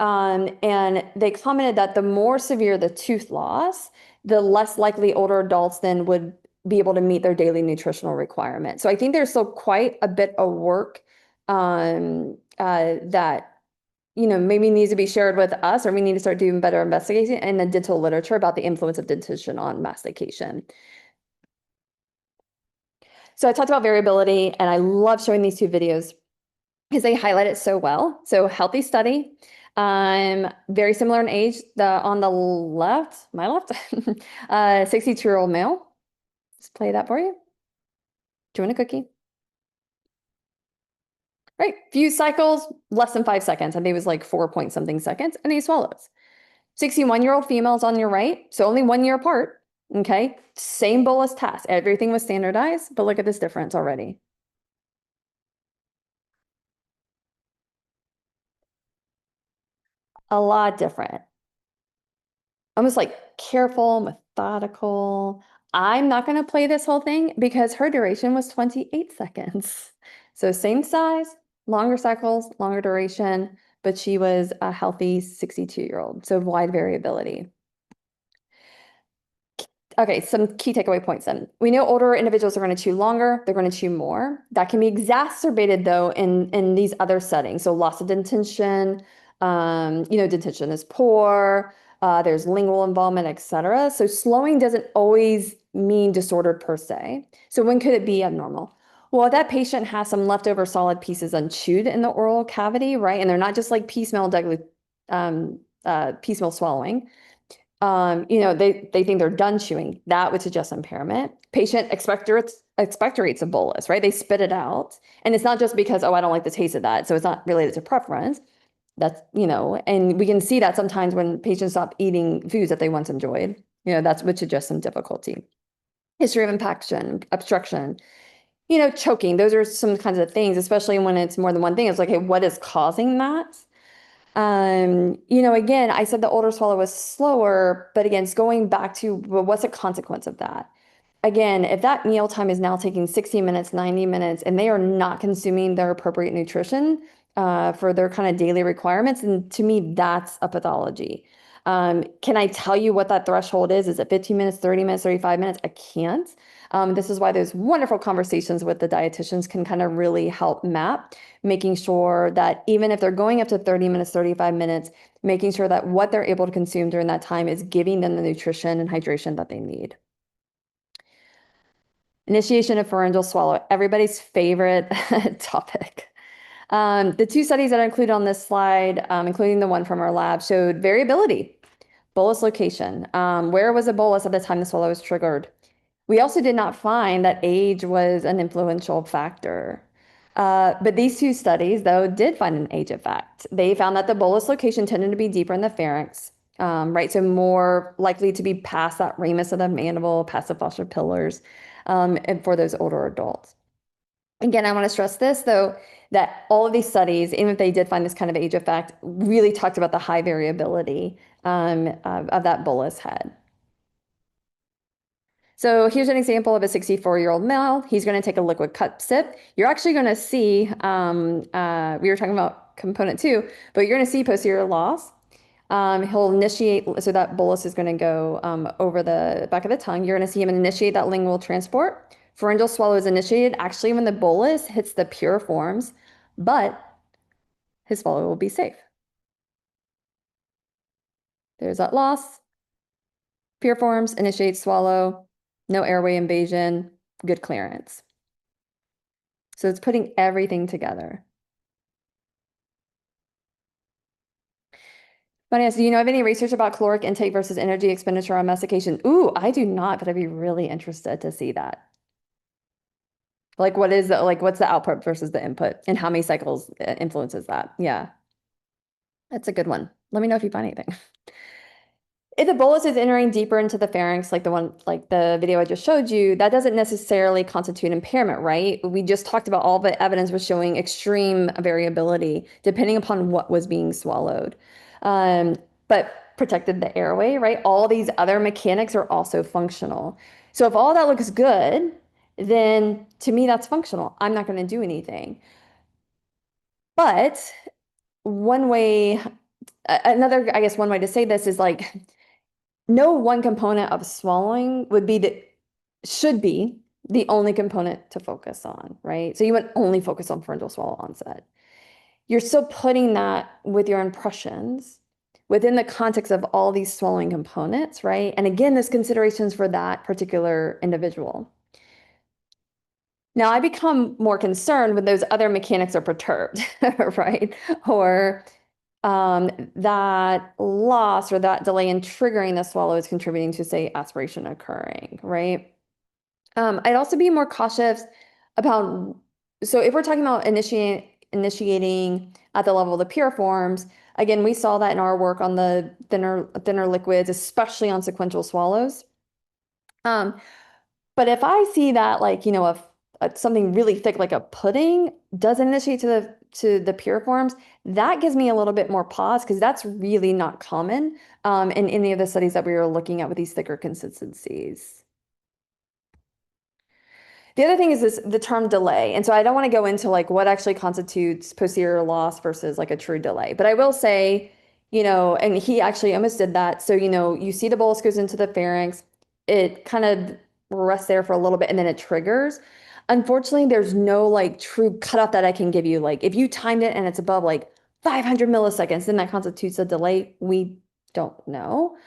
And they commented that the more severe the tooth loss, the less likely older adults then would be able to meet their daily nutritional requirement. So I think there's still quite a bit of work that maybe needs to be shared with us, or we need to start doing better investigation in the dental literature about the influence of dentition on mastication. So I talked about variability, and I love showing these 2 videos because they highlight it so well. So healthy study, very similar in age. On the left, my left, 62-year-old male. Let's play that for you. Do you want a cookie? Right, few cycles, less than 5 seconds. I think it was like 4 point something seconds, and he swallows. 61-year-old females on your right, so only 1 year apart. Okay, same bolus task. Everything was standardized, but look at this difference already. A lot different. Almost like careful, methodical. I'm not going to play this whole thing because her duration was 28 seconds. So same size, longer cycles, longer duration, but she was a healthy 62-year-old. So wide variability. Okay, some key takeaway points then. We know older individuals are going to chew longer, they're going to chew more. That can be exacerbated though in these other settings. So loss of dentition, dentition is poor, there's lingual involvement, etc. So slowing doesn't always mean disordered per se. So when could it be abnormal? Well, if that patient has some leftover solid pieces unchewed in the oral cavity, right? And they're not just like piecemeal swallowing. They think they're done chewing. That would suggest impairment. Patient expectorates a bolus, right? They spit it out. And it's not just because, oh, I don't like the taste of that. So it's not related to preference. That's, and we can see that sometimes when patients stop eating foods that they once enjoyed, that's would suggest some difficulty. History of impaction, obstruction, choking. Those are some kinds of things, especially when it's more than one thing. It's like, hey, what is causing that? Again, I said the older swallow was slower, but again, it's going back to, well, what's the consequence of that? Again, if that meal time is now taking 60 minutes, 90 minutes, and they are not consuming their appropriate nutrition for their kind of daily requirements, and to me, that's a pathology. Can I tell you what that threshold is? Is it 15 minutes, 30 minutes, 35 minutes? I can't. This is why those wonderful conversations with the dietitians can kind of really help map, making sure that even if they're going up to 30 minutes, 35 minutes, making sure that what they're able to consume during that time is giving them the nutrition and hydration that they need. Initiation of pharyngeal swallow, everybody's favorite topic. The 2 studies that are included on this slide, including the one from our lab, showed variability, bolus location. Where was a bolus at the time the swallow was triggered? We also did not find that age was an influential factor. But these 2 studies, though, did find an age effect. They found that the bolus location tended to be deeper in the pharynx, right? So more likely to be past that ramus of the mandible, past the fossa pillars, and for those older adults. Again, I want to stress this though, that all of these studies, even if they did find this kind of age effect, really talked about the high variability of that bullous head. So here's an example of a 64-year-old male. He's going to take a liquid cup sip. You're actually going to see, we were talking about component 2, but you're going to see posterior loss. He'll initiate, so that bolus is going to go over the back of the tongue. You're going to see him initiate that lingual transport. Pharyngeal swallow is initiated actually when the bolus hits the pure forms, but his swallow will be safe. There's that loss. Pure forms, initiate swallow, no airway invasion, good clearance. So it's putting everything together. Vanessa, do you know of any research about caloric intake versus energy expenditure on mastication? Ooh, I do not, but I'd be really interested to see that. Like what's the output versus the input and how many cycles influences that? Yeah, that's a good one. Let me know if you find anything. If the bolus is entering deeper into the pharynx, like the video I just showed you, that doesn't necessarily constitute impairment, right? We just talked about all the evidence was showing extreme variability depending upon what was being swallowed. But protected the airway, right? All these other mechanics are also functional. So if all that looks good, then to me, that's functional. I'm not going to do anything. But one way, another, I guess one way to say this is like, no one component of swallowing should be the only component to focus on, right? So you would only focus on pharyngeal swallow onset. You're still putting that with your impressions within the context of all these swallowing components, right? And again, there's considerations for that particular individual. Now, I become more concerned when those other mechanics are perturbed, right? Or that loss or that delay in triggering the swallow is contributing to, say, aspiration occurring, right? I'd also be more cautious about, so if we're talking about initiating at the level of the pure forms, again, we saw that in our work on the thinner liquids, especially on sequential swallows. But if I see that, like, you know, something really thick like a pudding does initiate to the pure forms, that gives me a little bit more pause because that's really not common in any of the studies that we were looking at with these thicker consistencies. The other thing is the term delay. And so I don't want to go into like what actually constitutes posterior loss versus like a true delay. But I will say, you know, and he actually almost did that. So, you know, you see the bolus goes into the pharynx, it kind of rests there for a little bit and then it triggers. Unfortunately, there's no like true cutoff that I can give you. Like if you timed it and it's above like 500 milliseconds, then that constitutes a delay. We don't know.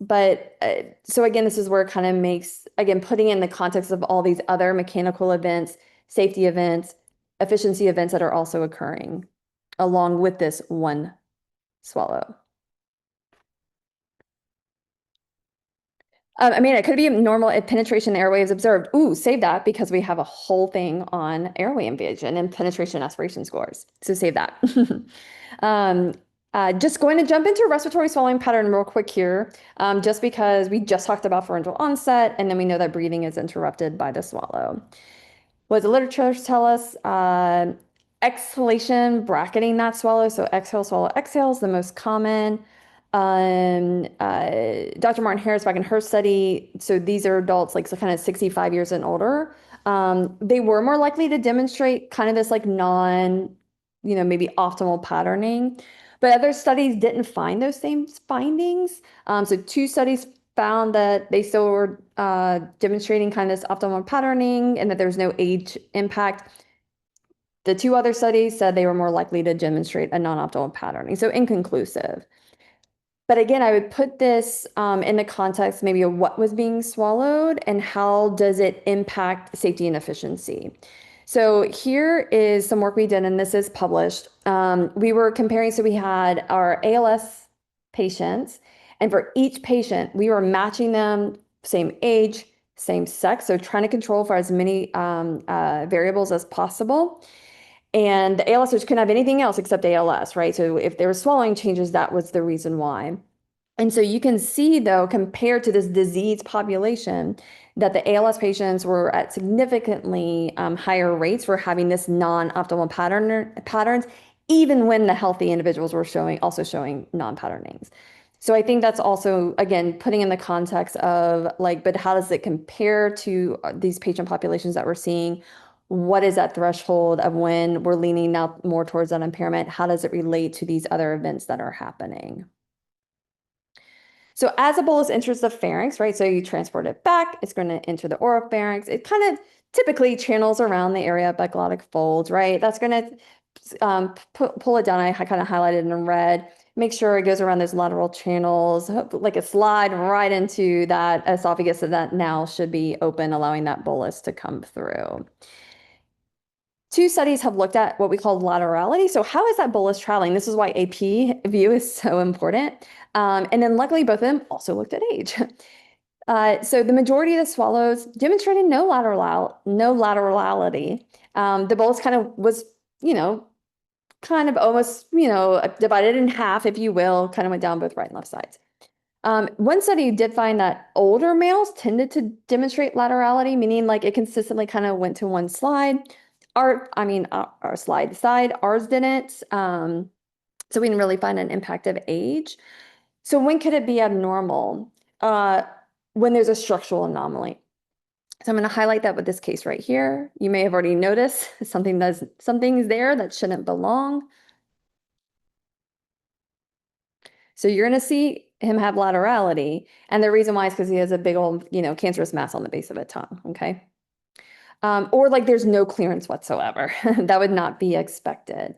But so again, this is where it kind of makes, again, putting in the context of all these other mechanical events, safety events, efficiency events that are also occurring along with this one swallow. I mean, it could be normal if penetration airway is observed. Ooh, save that because we have a whole thing on airway invasion and penetration aspiration scores. So save that. Just going to jump into respiratory swallowing pattern real quick here, just because we just talked about pharyngeal onset, and then we know that breathing is interrupted by the swallow. What does the literature tell us? Exhalation, bracketing that swallow. So exhale, swallow, exhale is the most common. Dr. Martin Harris, back in her study, so these are adults like so kind of 65 years and older. They were more likely to demonstrate kind of this like maybe optimal patterning. But other studies didn't find those same findings. So 2 studies found that they still were demonstrating kind of this optimal patterning and that there's no age impact. The 2 other studies said they were more likely to demonstrate a non-optimal patterning. So inconclusive. But again, I would put this in the context maybe of what was being swallowed and how does it impact safety and efficiency. So here is some work we did, and this is published. We were comparing, so we had our ALS patients, and for each patient, we were matching them same age, same sex, so trying to control for as many variables as possible. And the ALSers couldn't have anything else except ALS, right? So if there were swallowing changes, that was the reason why. And so you can see, though, compared to this disease population, that the ALS patients were at significantly higher rates for having this non-optimal patterns, even when the healthy individuals were also showing non-patternings. So I think that's also, again, putting in the context of like, but how does it compare to these patient populations that we're seeing? What is that threshold of when we're leaning now more towards that impairment? How does it relate to these other events that are happening? So as a bolus enters the pharynx, right? So you transport it back, it's going to enter the oropharynx. It kind of typically channels around the area of epiglottic folds, right? That's going to pull it down. I kind of highlighted in red. Make sure it goes around those lateral channels, like a slide right into that esophagus, so that now should be open, allowing that bolus to come through. Two studies have looked at what we call laterality. So how is that bolus traveling? This is why AP view is so important. And then luckily, both of them also looked at age. So the majority of the swallows demonstrated no laterality. The bolus kind of was, kind of almost, divided in half, if you will, kind of went down both right and left sides. One study did find that older males tended to demonstrate laterality, meaning like it consistently kind of went to one slide. Our slide side, ours didn't. So we didn't really find an impact of age. So when could it be abnormal? When there's a structural anomaly. So I'm going to highlight that with this case right here. You may have already noticed something's there that shouldn't belong. So you're going to see him have laterality. And the reason why is because he has a big old, cancerous mass on the base of a tongue, okay? Or like there's no clearance whatsoever. That would not be expected.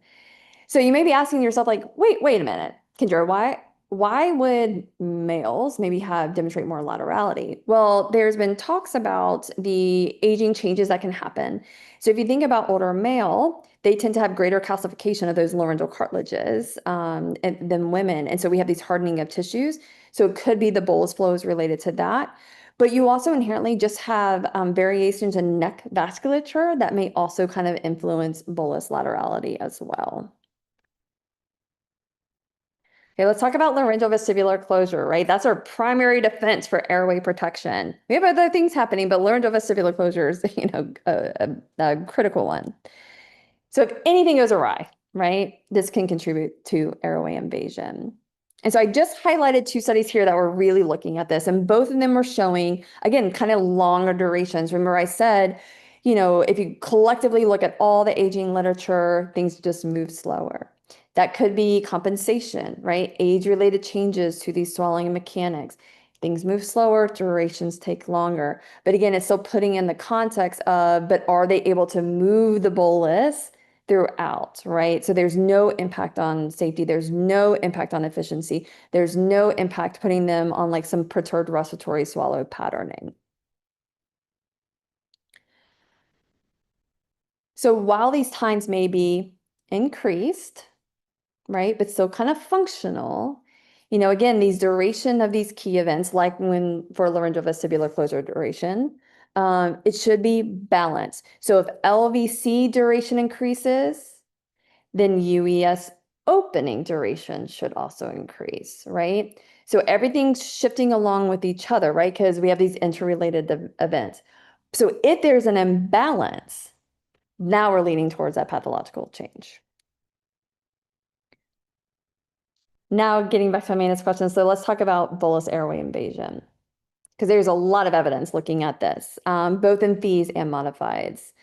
So you may be asking yourself like, wait a minute, Kendra, why would males maybe demonstrate more laterality? Well, there's been talks about the aging changes that can happen. So if you think about older male, they tend to have greater calcification of those laryngeal cartilages than women. And so we have these hardening of tissues. So it could be the bolus flow is related to that. But you also inherently just have variations in neck vasculature that may also kind of influence bolus laterality as well. Okay, let's talk about laryngeal vestibular closure, right? That's our primary defense for airway protection. We have other things happening, but laryngeal vestibular closure is, a critical one. So if anything goes awry, right, this can contribute to airway invasion. And so I just highlighted two studies here that were really looking at this, and both of them were showing, again, kind of longer durations. Remember I said, if you collectively look at all the aging literature, things just move slower. That could be compensation, right? Age-related changes to these swallowing mechanics. Things move slower, durations take longer. But again, it's still putting in the context of, but are they able to move the bolus throughout, right? So there's no impact on safety. There's no impact on efficiency. There's no impact putting them on like some perturbed respiratory swallow patterning. So while these times may be increased, right, but still kind of functional, again, these duration of these key events, like when for laryngeal vestibular closure duration, it should be balanced. So if LVC duration increases, then UES opening duration should also increase, right? So everything's shifting along with each other, right? Because we have these interrelated events. So if there's an imbalance, now we're leaning towards that pathological change. Now getting back to my main question, so let's talk about bolus airway invasion, because there's a lot of evidence looking at this, both in fees and modifieds.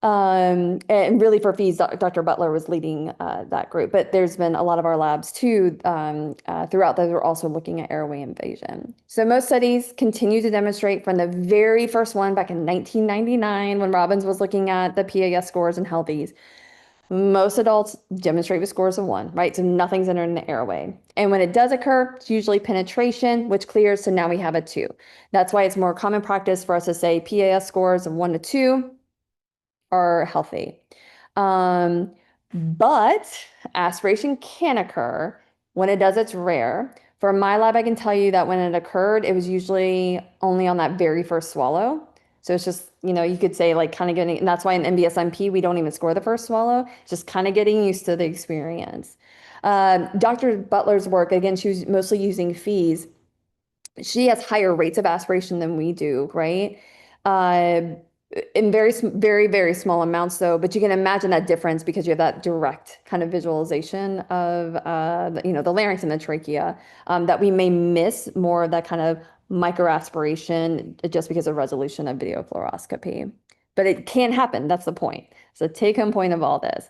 And really for fees, Dr. Butler was leading that group, but there's been a lot of our labs too throughout that are also looking at airway invasion. So most studies continue to demonstrate from the very first one back in 1999 when Robbins was looking at the PAS scores in healthies. Most adults demonstrate with scores of 1, right? So nothing's entering the airway. And when it does occur, it's usually penetration, which clears, so now we have a 2. That's why it's more common practice for us to say PAS scores of 1 to 2 are healthy. But aspiration can occur. When it does, it's rare. For my lab, I can tell you that when it occurred, it was usually only on that very first swallow. So it's just, you could say like kind of getting, and that's why in MBSMP, we don't even score the first swallow, just kind of getting used to the experience. Dr. Butler's work, again, she was mostly using fees. she has higher rates of aspiration than we do, right? Uh, in very, very small amounts though, but you can imagine that difference because you have that direct kind of visualization of, the larynx and the trachea, that we may miss more of that kind of microaspiration just because of resolution of video fluoroscopy. But it can happen, that's the point. So take-home point of all this.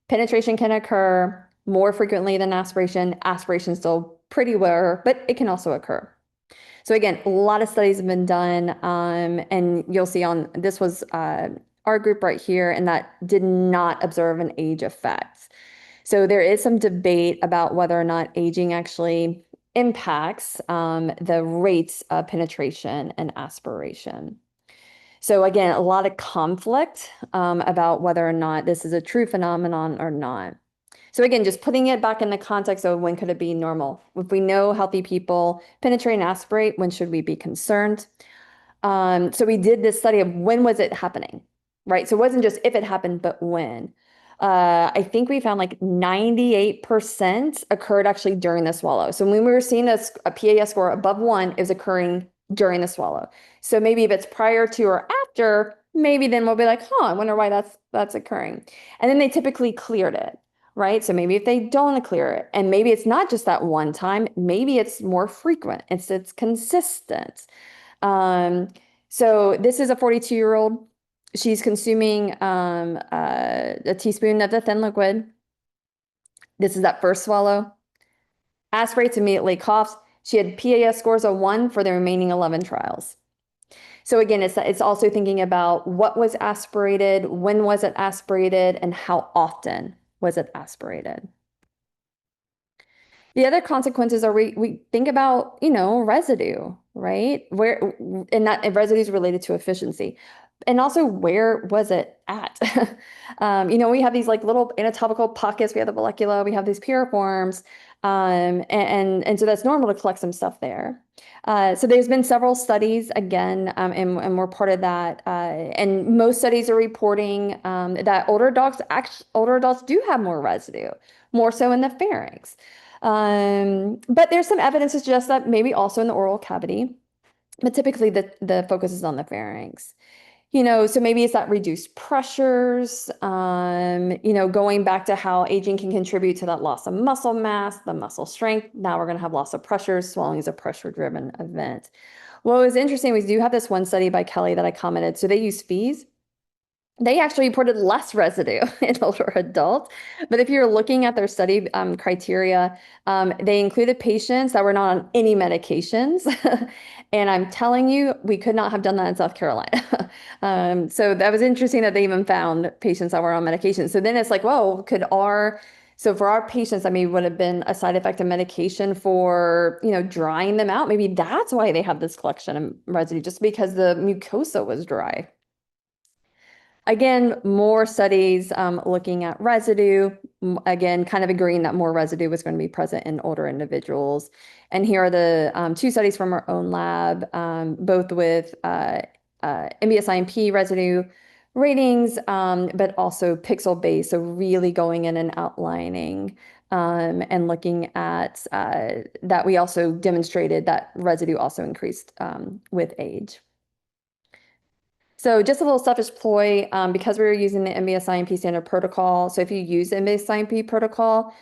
Penetration can occur more frequently than aspiration. Aspiration is still pretty rare, but it can also occur. So again, a lot of studies have been done, and you'll see this was our group right here, and that did not observe an age effect. So there is some debate about whether or not aging actually impacts the rates of penetration and aspiration. So again, a lot of conflict about whether or not this is a true phenomenon or not. So again, just putting it back in the context of when could it be normal? If we know healthy people penetrate and aspirate, when should we be concerned? So we did this study of when was it happening, right? So it wasn't just if it happened, but when. I think we found like 98% occurred actually during the swallow. So when we were seeing a PAS score above 1, it was occurring during the swallow. So maybe if it's prior to or after, maybe then we'll be like, I wonder why that's occurring. And then they typically cleared it. Right. So maybe if they don't clear it, and maybe it's not just that one time, maybe it's more frequent. It's consistent. So this is a 42-year-old. She's consuming a teaspoon of the thin liquid. This is that first swallow. Aspirates, immediately coughs. She had PAS scores of 1 for the remaining 11 trials. So again, it's also thinking about what was aspirated, when was it aspirated, and how often was it aspirated. The other consequences are we think about, residue, right? And that residue is related to efficiency. And also, where was it at? We have these like little anatomical pockets. We have the vallecula, we have these piriforms, and so that's normal to collect some stuff there. So there's been several studies again, and we're part of that. And most studies are reporting that older adults do have more residue, more so in the pharynx. But there's some evidence to suggest that maybe also in the oral cavity, but typically the focus is on the pharynx. So maybe it's that reduced pressures, going back to how aging can contribute to that loss of muscle mass, the muscle strength. Now we're going to have loss of pressures. Swallowing is a pressure-driven event. What was interesting, we do have this one study by Kelly that I commented. So they use fees. They actually reported less residue in older adults. But if you're looking at their study criteria, they included patients that were not on any medications. And I'm telling you, we could not have done that in South Carolina. So that was interesting that they even found patients that were on medication. So then it's like, whoa, so for our patients, that maybe would have been a side effect of medication for, drying them out. Maybe that's why they have this collection of residue, just because the mucosa was dry. Again, more studies looking at residue, again, kind of agreeing that more residue was going to be present in older individuals. And here are the 2 studies from our own lab, both with MBS-IMP residue ratings, but also pixel-based, so really going in and outlining and looking at that. We also demonstrated that residue also increased with age. So just a little selfish ploy, because we were using the MBS-IMP standard protocol. So if you use the MBS-IMP protocol,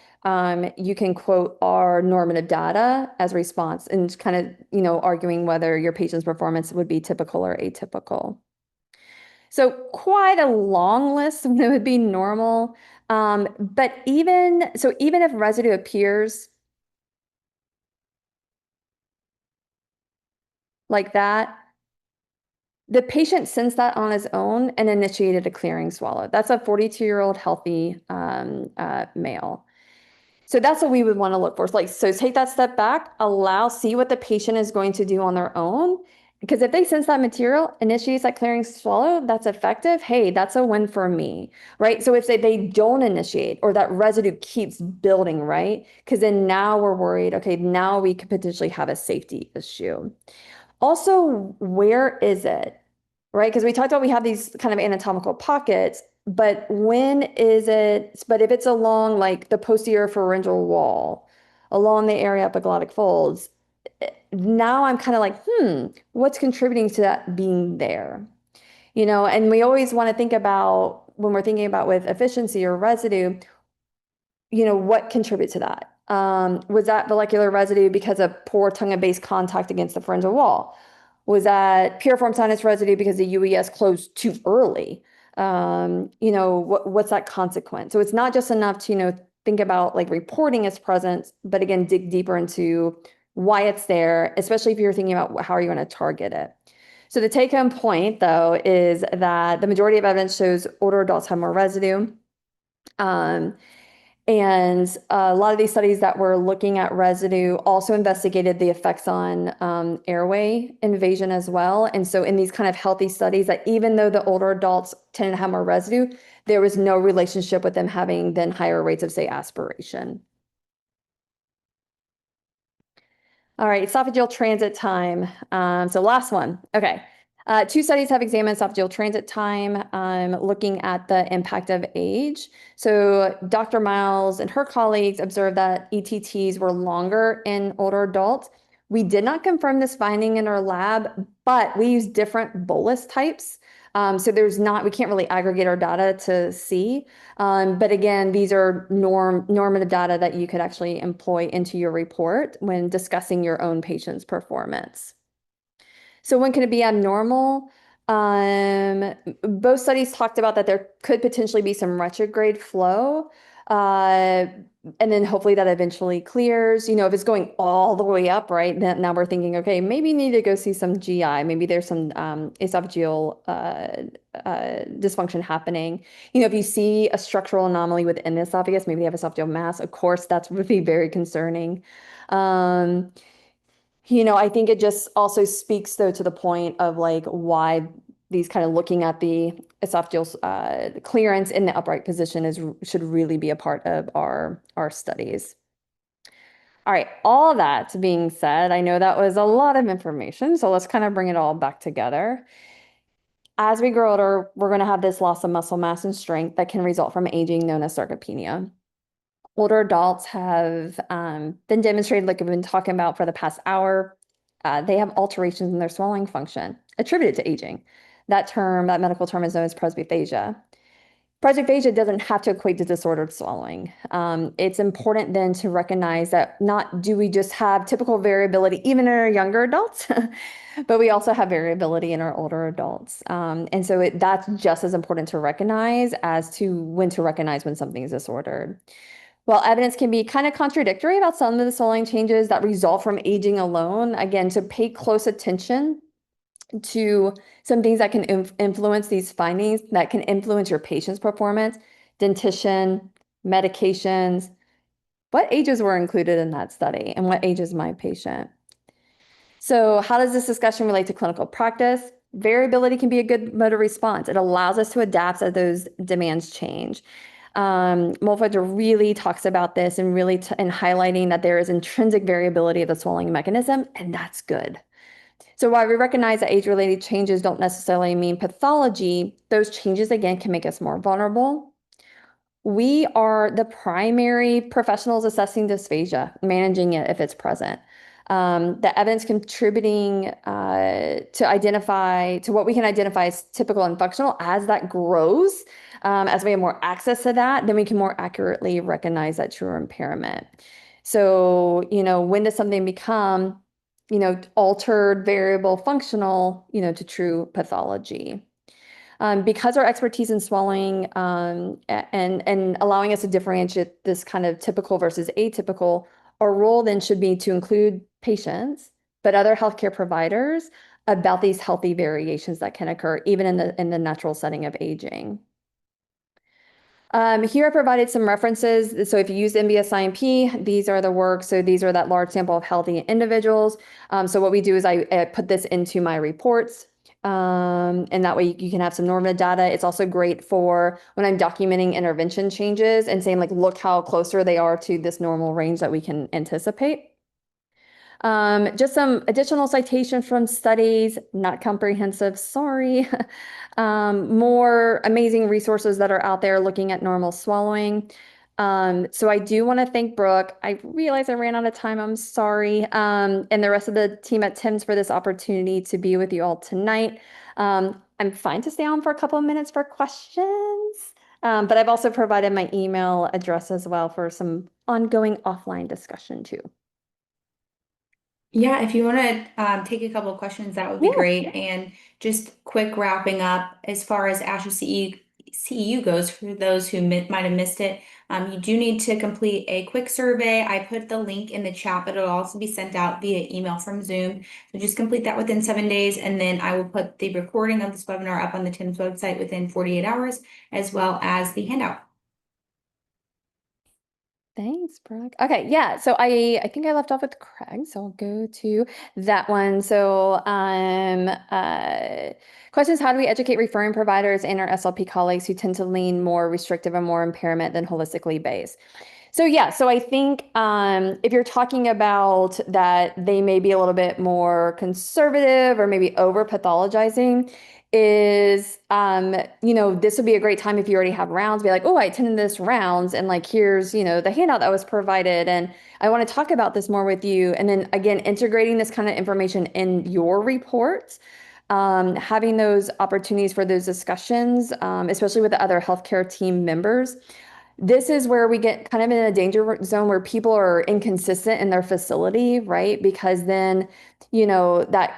you can quote our normative data as response and kind of, arguing whether your patient's performance would be typical or atypical. So quite a long list that would be normal. But even if residue appears like that, the patient sensed that on his own and initiated a clearing swallow. That's a 42-year-old healthy male. So that's what we would want to look for. So take that step back, see what the patient is going to do on their own. Because if they sense that material, initiates that clearing swallow, that's effective, hey, that's a win for me, right? So if they don't initiate or that residue keeps building, right? Because then now we're worried, okay, now we could potentially have a safety issue. Also, where is it, right? Because we talked about we have these kind of anatomical pockets, but but if it's along like the posterior pharyngeal wall, along the area epiglottic folds, now I'm kind of like, what's contributing to that being there? And we always want to think about when we're thinking about with efficiency or residue, what contributes to that? Was that molecular residue because of poor tongue-and-base contact against the pharyngeal wall? Was that piriform sinus residue because the UES closed too early? What's that consequence? So it's not just enough to, think about like reporting its presence, but again, dig deeper into why it's there, especially if you're thinking about how are you going to target it. So the take-home point, though, is that the majority of evidence shows older adults have more residue. And a lot of these studies that were looking at residue also investigated the effects on airway invasion as well. And so in these kind of healthy studies, that even though the older adults tended to have more residue, there was no relationship with them having then higher rates of, say, aspiration. All right, esophageal transit time. So last one. Okay. 2 studies have examined esophageal transit time, looking at the impact of age. So Dr. Miles and her colleagues observed that ETTs were longer in older adults. We did not confirm this finding in our lab, but we used different bolus types. So we can't really aggregate our data to see. But again, these are normative data that you could actually employ into your report when discussing your own patient's performance. So when can it be abnormal? Both studies talked about that there could potentially be some retrograde flow, and then hopefully that eventually clears. If it's going all the way up, right, then now we're thinking, okay, maybe you need to go see some GI. Maybe there's some esophageal dysfunction happening. If you see a structural anomaly within the esophagus, maybe they have esophageal mass. Of course, that would be very concerning. I think it just also speaks though to the point of like why these kind of looking at the esophageal clearance in the upright position should really be a part of our studies. All right, all that being said, I know that was a lot of information, so let's kind of bring it all back together. As we grow older, we're going to have this loss of muscle mass and strength that can result from aging, known as sarcopenia. Older adults have been demonstrated, like we've been talking about for the past hour, they have alterations in their swallowing function attributed to aging. That medical term is known as presbyphagia. Presbyphagia doesn't have to equate to disordered swallowing. It's important then to recognize that not do we just have typical variability even in our younger adults, but we also have variability in our older adults. And so that's just as important to recognize as to when to recognize when something is disordered. While evidence can be kind of contradictory about some of the swallowing changes that result from aging alone, again, to pay close attention to some things that can influence these findings, that can influence your patient's performance, dentition, medications. What ages were included in that study, and what age is my patient? So how does this discussion relate to clinical practice? Variability can be a good motor response. It allows us to adapt as those demands change. Mulford really talks about this and really and highlighting that there is intrinsic variability of the swallowing mechanism, and that's good. So while we recognize that age-related changes don't necessarily mean pathology, those changes again can make us more vulnerable. We are the primary professionals assessing dysphagia, managing it if it's present. The evidence contributing to what we can identify as typical and functional, as that grows, as we have more access to that, then we can more accurately recognize that true impairment. So, when does something become, altered, variable, functional, to true pathology? Because our expertise in swallowing and allowing us to differentiate this kind of typical versus atypical, our role then should be to include patients, but other healthcare providers about these healthy variations that can occur even in the natural setting of aging. Here I provided some references. So if you use NBS-IMP, these are the work. So these are that large sample of healthy individuals. So what we do is I put this into my reports. And that way you can have some normative data. It's also great for when I'm documenting intervention changes and saying, like, look how closer they are to this normal range that we can anticipate. Just some additional citations from studies, not comprehensive, sorry. More amazing resources that are out there looking at normal swallowing. So I do want to thank Brooke. I realize I ran out of time. I'm sorry. And the rest of the team at Tim's for this opportunity to be with you all tonight. I'm fine to stay on for a couple of minutes for questions. But I've also provided my email address as well for some ongoing offline discussion too. Yeah, if you want to take a couple of questions, that would be Yeah. great. And just quick wrapping up, as far as ASHA CEU goes, for those who might have missed it, you do need to complete a quick survey. I put the link in the chat, but it'll also be sent out via email from Zoom. So just complete that within 7 days, and then I will put the recording of this webinar up on the TIMS website within 48 hours, as well as the handout. Thanks, Brooke. Okay, yeah. So I think I left off with Craig, so I'll go to that one. So questions: how do we educate referring providers and our SLP colleagues who tend to lean more restrictive and more impairment than holistically based? So yeah, so I think if you're talking about that they may be a little bit more conservative or maybe over pathologizing, is this would be a great time if you already have rounds, be like, oh, I attended this rounds, and like here's the handout that was provided, and I want to talk about this more with you. And then again, integrating this kind of information in your report, having those opportunities for those discussions, especially with the other healthcare team members. This is where we get kind of in a danger zone where people are inconsistent in their facility, right? Because then, that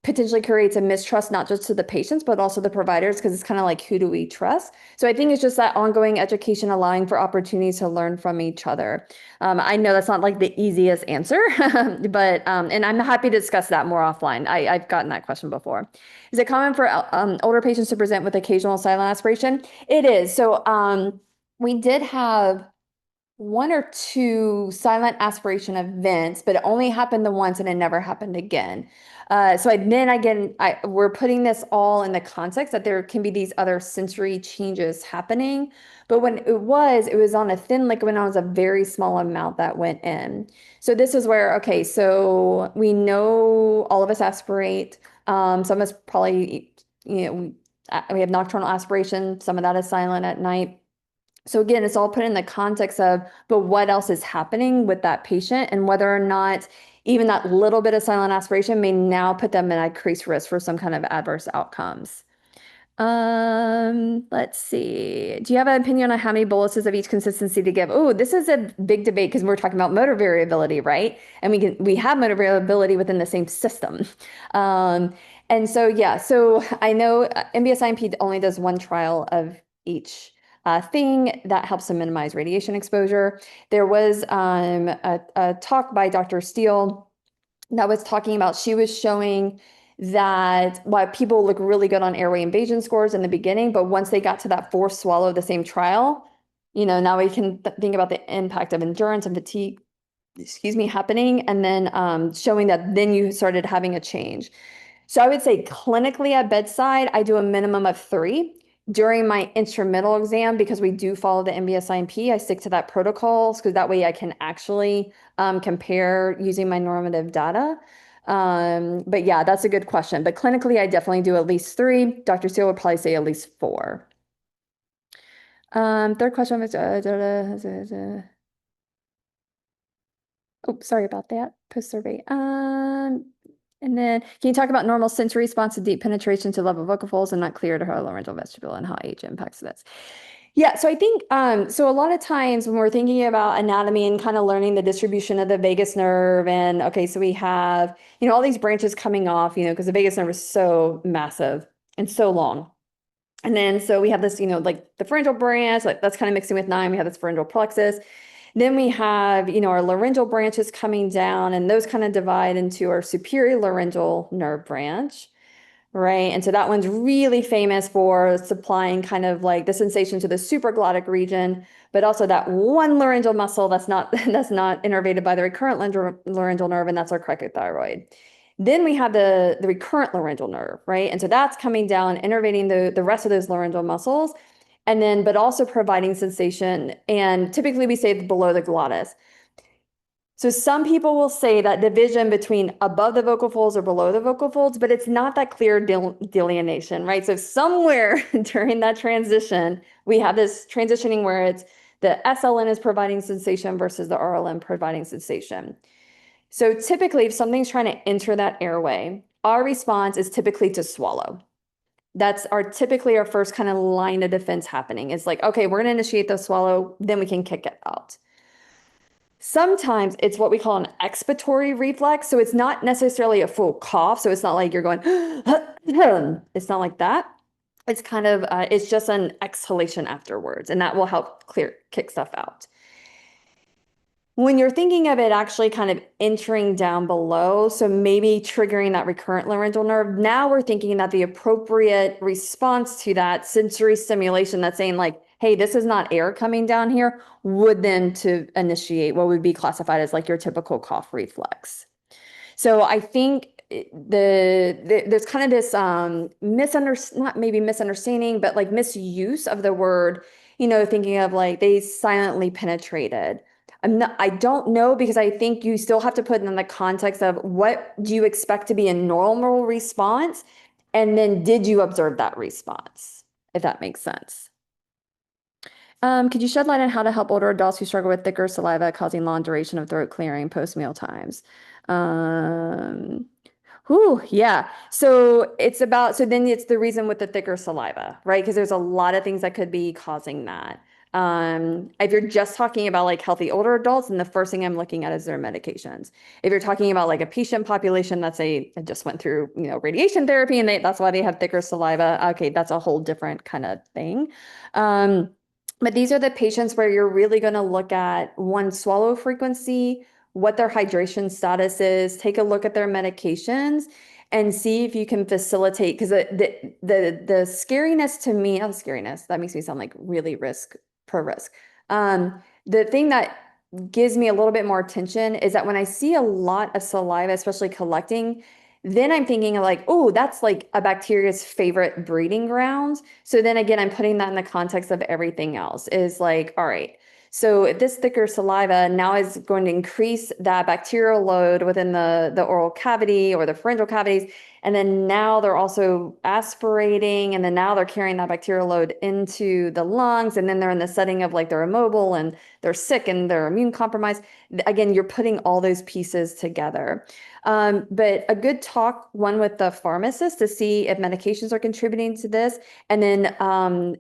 potentially creates a mistrust, not just to the patients, but also the providers, because it's kind of like, who do we trust? So I think it's just that ongoing education, allowing for opportunities to learn from each other. I know that's not like the easiest answer, but, and I'm happy to discuss that more offline. I've gotten that question before. Is it common for older patients to present with occasional silent aspiration? It is. So, we did have 1 or 2 silent aspiration events, but it only happened the once and it never happened again. We're putting this all in the context that there can be these other sensory changes happening. But when it was on a thin liquid, and it was a very small amount that went in. So this is where, okay, so we know all of us aspirate. Some of us probably, we have nocturnal aspiration. Some of that is silent at night. So again, it's all put in the context of, but what else is happening with that patient, and whether or not even that little bit of silent aspiration may now put them at increased risk for some kind of adverse outcomes. Let's see. Do you have an opinion on how many boluses of each consistency to give? Oh, this is a big debate because we're talking about motor variability, right? And we have motor variability within the same system. And so, yeah, so I know MBS-IMP only does 1 trial of each thing that helps to minimize radiation exposure. There was a talk by Dr. Steele that was talking about, she was showing that while people look really good on airway invasion scores in the beginning, but once they got to that 4th swallow of the same trial, now we can think about the impact of endurance and fatigue, happening, and then showing that then you started having a change. So I would say clinically at bedside, I do a minimum of 3. During my instrumental exam, because we do follow the MBS-IMP, I stick to that protocol because that way I can actually compare using my normative data. But yeah, that's a good question. But clinically, I definitely do at least 3. Dr. Steele would probably say at least 4. Third question was, oh, sorry about that. Post-survey. And then can you talk about normal sensory response to deep penetration to level vocal folds and not clear to her laryngeal vestibule and how age impacts this? Yeah, so I think, so a lot of times when we're thinking about anatomy and kind of learning the distribution of the vagus nerve, and okay, so we have, all these branches coming off, because the vagus nerve is so massive and so long. And then, so we have this, like the pharyngeal branch, like that's kind of mixing with 9. We have this pharyngeal plexus. Then we have, our laryngeal branches coming down, and those kind of divide into our superior laryngeal nerve branch, right? And so that one's really famous for supplying kind of like the sensation to the supraglottic region, but also that one laryngeal muscle that's not innervated by the recurrent laryngeal nerve, and that's our cricothyroid. Then we have the recurrent laryngeal nerve, right? And so that's coming down, innervating the rest of those laryngeal muscles. And then, but also providing sensation. And typically we say below the glottis. So some people will say that division between above the vocal folds or below the vocal folds, but it's not that clear delineation, right? So somewhere during that transition, we have this transitioning where it's the SLN is providing sensation versus the RLN providing sensation. So typically, if something's trying to enter that airway, our response is typically to swallow. That's typically our first kind of line of defense happening. It's like, okay, we're going to initiate the swallow, then we can kick it out. Sometimes it's what we call an expiratory reflex. So it's not necessarily a full cough. So it's not like you're going, it's not like that. It's kind of, it's just an exhalation afterwards, and that will help kick stuff out. When you're thinking of it actually kind of entering down below, so maybe triggering that recurrent laryngeal nerve, now we're thinking that the appropriate response to that sensory stimulation that's saying like, hey, this is not air coming down here, would then to initiate what would be classified as like your typical cough reflex. So I think there's kind of this not maybe misunderstanding, but like misuse of the word, thinking of like they silently penetrated. I don't know, because I think you still have to put it in the context of what do you expect to be a normal response, and then did you observe that response, if that makes sense. Could you shed light on how to help older adults who struggle with thicker saliva causing long duration of throat clearing post-meal times? Yeah. So then it's the reason with the thicker saliva, right? Because there's a lot of things that could be causing that. If you're just talking about like healthy older adults, and the first thing I'm looking at is their medications. If you're talking about like a patient population that's just went through, radiation therapy and that's why they have thicker saliva. Okay, that's a whole different kind of thing. But these are the patients where you're really going to look at one, swallow frequency, what their hydration status is, take a look at their medications, and see if you can facilitate, because the scariness to me, not scariness, that makes me sound like really pro risk. The thing that gives me a little bit more attention is that when I see a lot of saliva, especially collecting, then I'm thinking like, oh, that's like a bacteria's favorite breeding grounds. So then again, I'm putting that in the context of everything else, is like, all right, so if this thicker saliva now is going to increase that bacterial load within the oral cavity or the pharyngeal cavities, and then now they're also aspirating, and then now they're carrying that bacterial load into the lungs, and then they're in the setting of like they're immobile and they're sick and they're immune compromised. Again, you're putting all those pieces together. But a good talk, one with the pharmacist, to see if medications are contributing to this, and then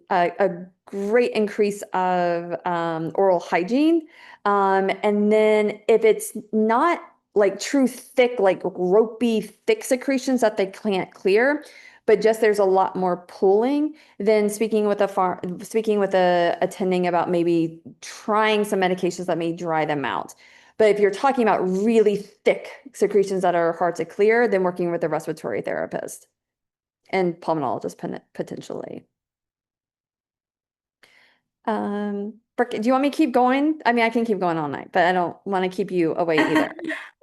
a great increase of oral hygiene. And then if it's not like true thick, like ropey, thick secretions that they can't clear, but just there's a lot more pooling, then speaking with a attending about maybe trying some medications that may dry them out. But if you're talking about really thick secretions that are hard to clear, then working with a respiratory therapist and pulmonologist potentially. Brooke, do you want me to keep going? I mean, I can keep going all night, but I don't want to keep you away either.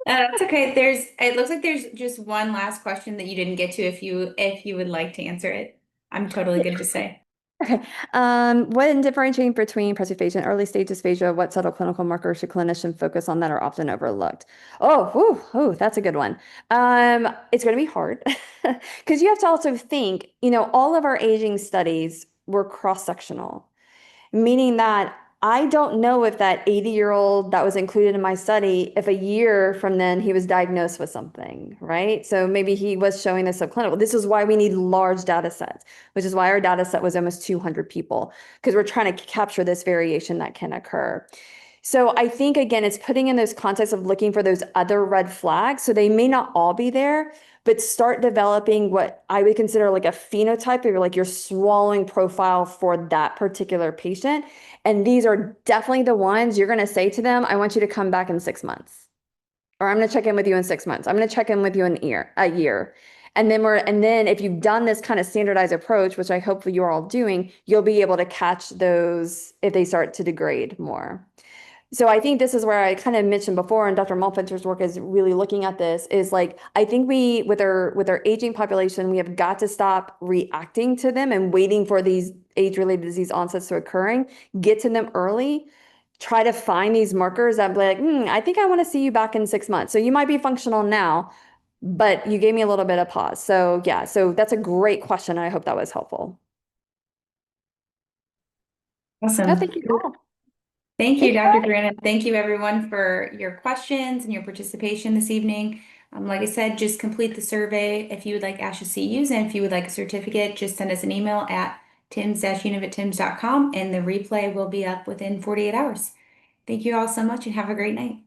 That's okay. It looks like there's just one last question that you didn't get to, if you would like to answer it. I'm totally good to say. Okay. What in differentiating between presbyphagia and early stage dysphagia, what subtle clinical markers should clinicians focus on that are often overlooked? Oh, that's a good one. It's going to be hard because you have to also think, all of our aging studies were cross-sectional, meaning that I don't know if that 80-year-old that was included in my study, if a year from then he was diagnosed with something, right? So maybe he was showing this subclinical. This is why we need large data sets, which is why our data set was almost 200 people, because we're trying to capture this variation that can occur. So I think, again, it's putting in those contexts of looking for those other red flags. So they may not all be there, but start developing what I would consider like a phenotype of like your swallowing profile for that particular patient. And these are definitely the ones you're going to say to them, I want you to come back in 6 months, or I'm going to check in with you in 6 months. I'm going to check in with you in a year. And then if you've done this kind of standardized approach, which I hope you're all doing, you'll be able to catch those if they start to degrade more. So I think this is where I kind of mentioned before, and Dr. Malfinter's work is really looking at this, is like, I think with our aging population, we have got to stop reacting to them and waiting for these age-related disease onsets to occurring, get to them early, try to find these markers that be like, I think I want to see you back in 6 months. So you might be functional now, but you gave me a little bit of pause. So yeah, so that's a great question. I hope that was helpful. Awesome. No, thank you. Thank you, Dr. Garand. Thank you, everyone, for your questions and your participation this evening. Like I said, just complete the survey if you would like ASHA CUs, and if you would like a certificate, just send us an email at tims-univ@tims.com, and the replay will be up within 48 hours. Thank you all so much and have a great night.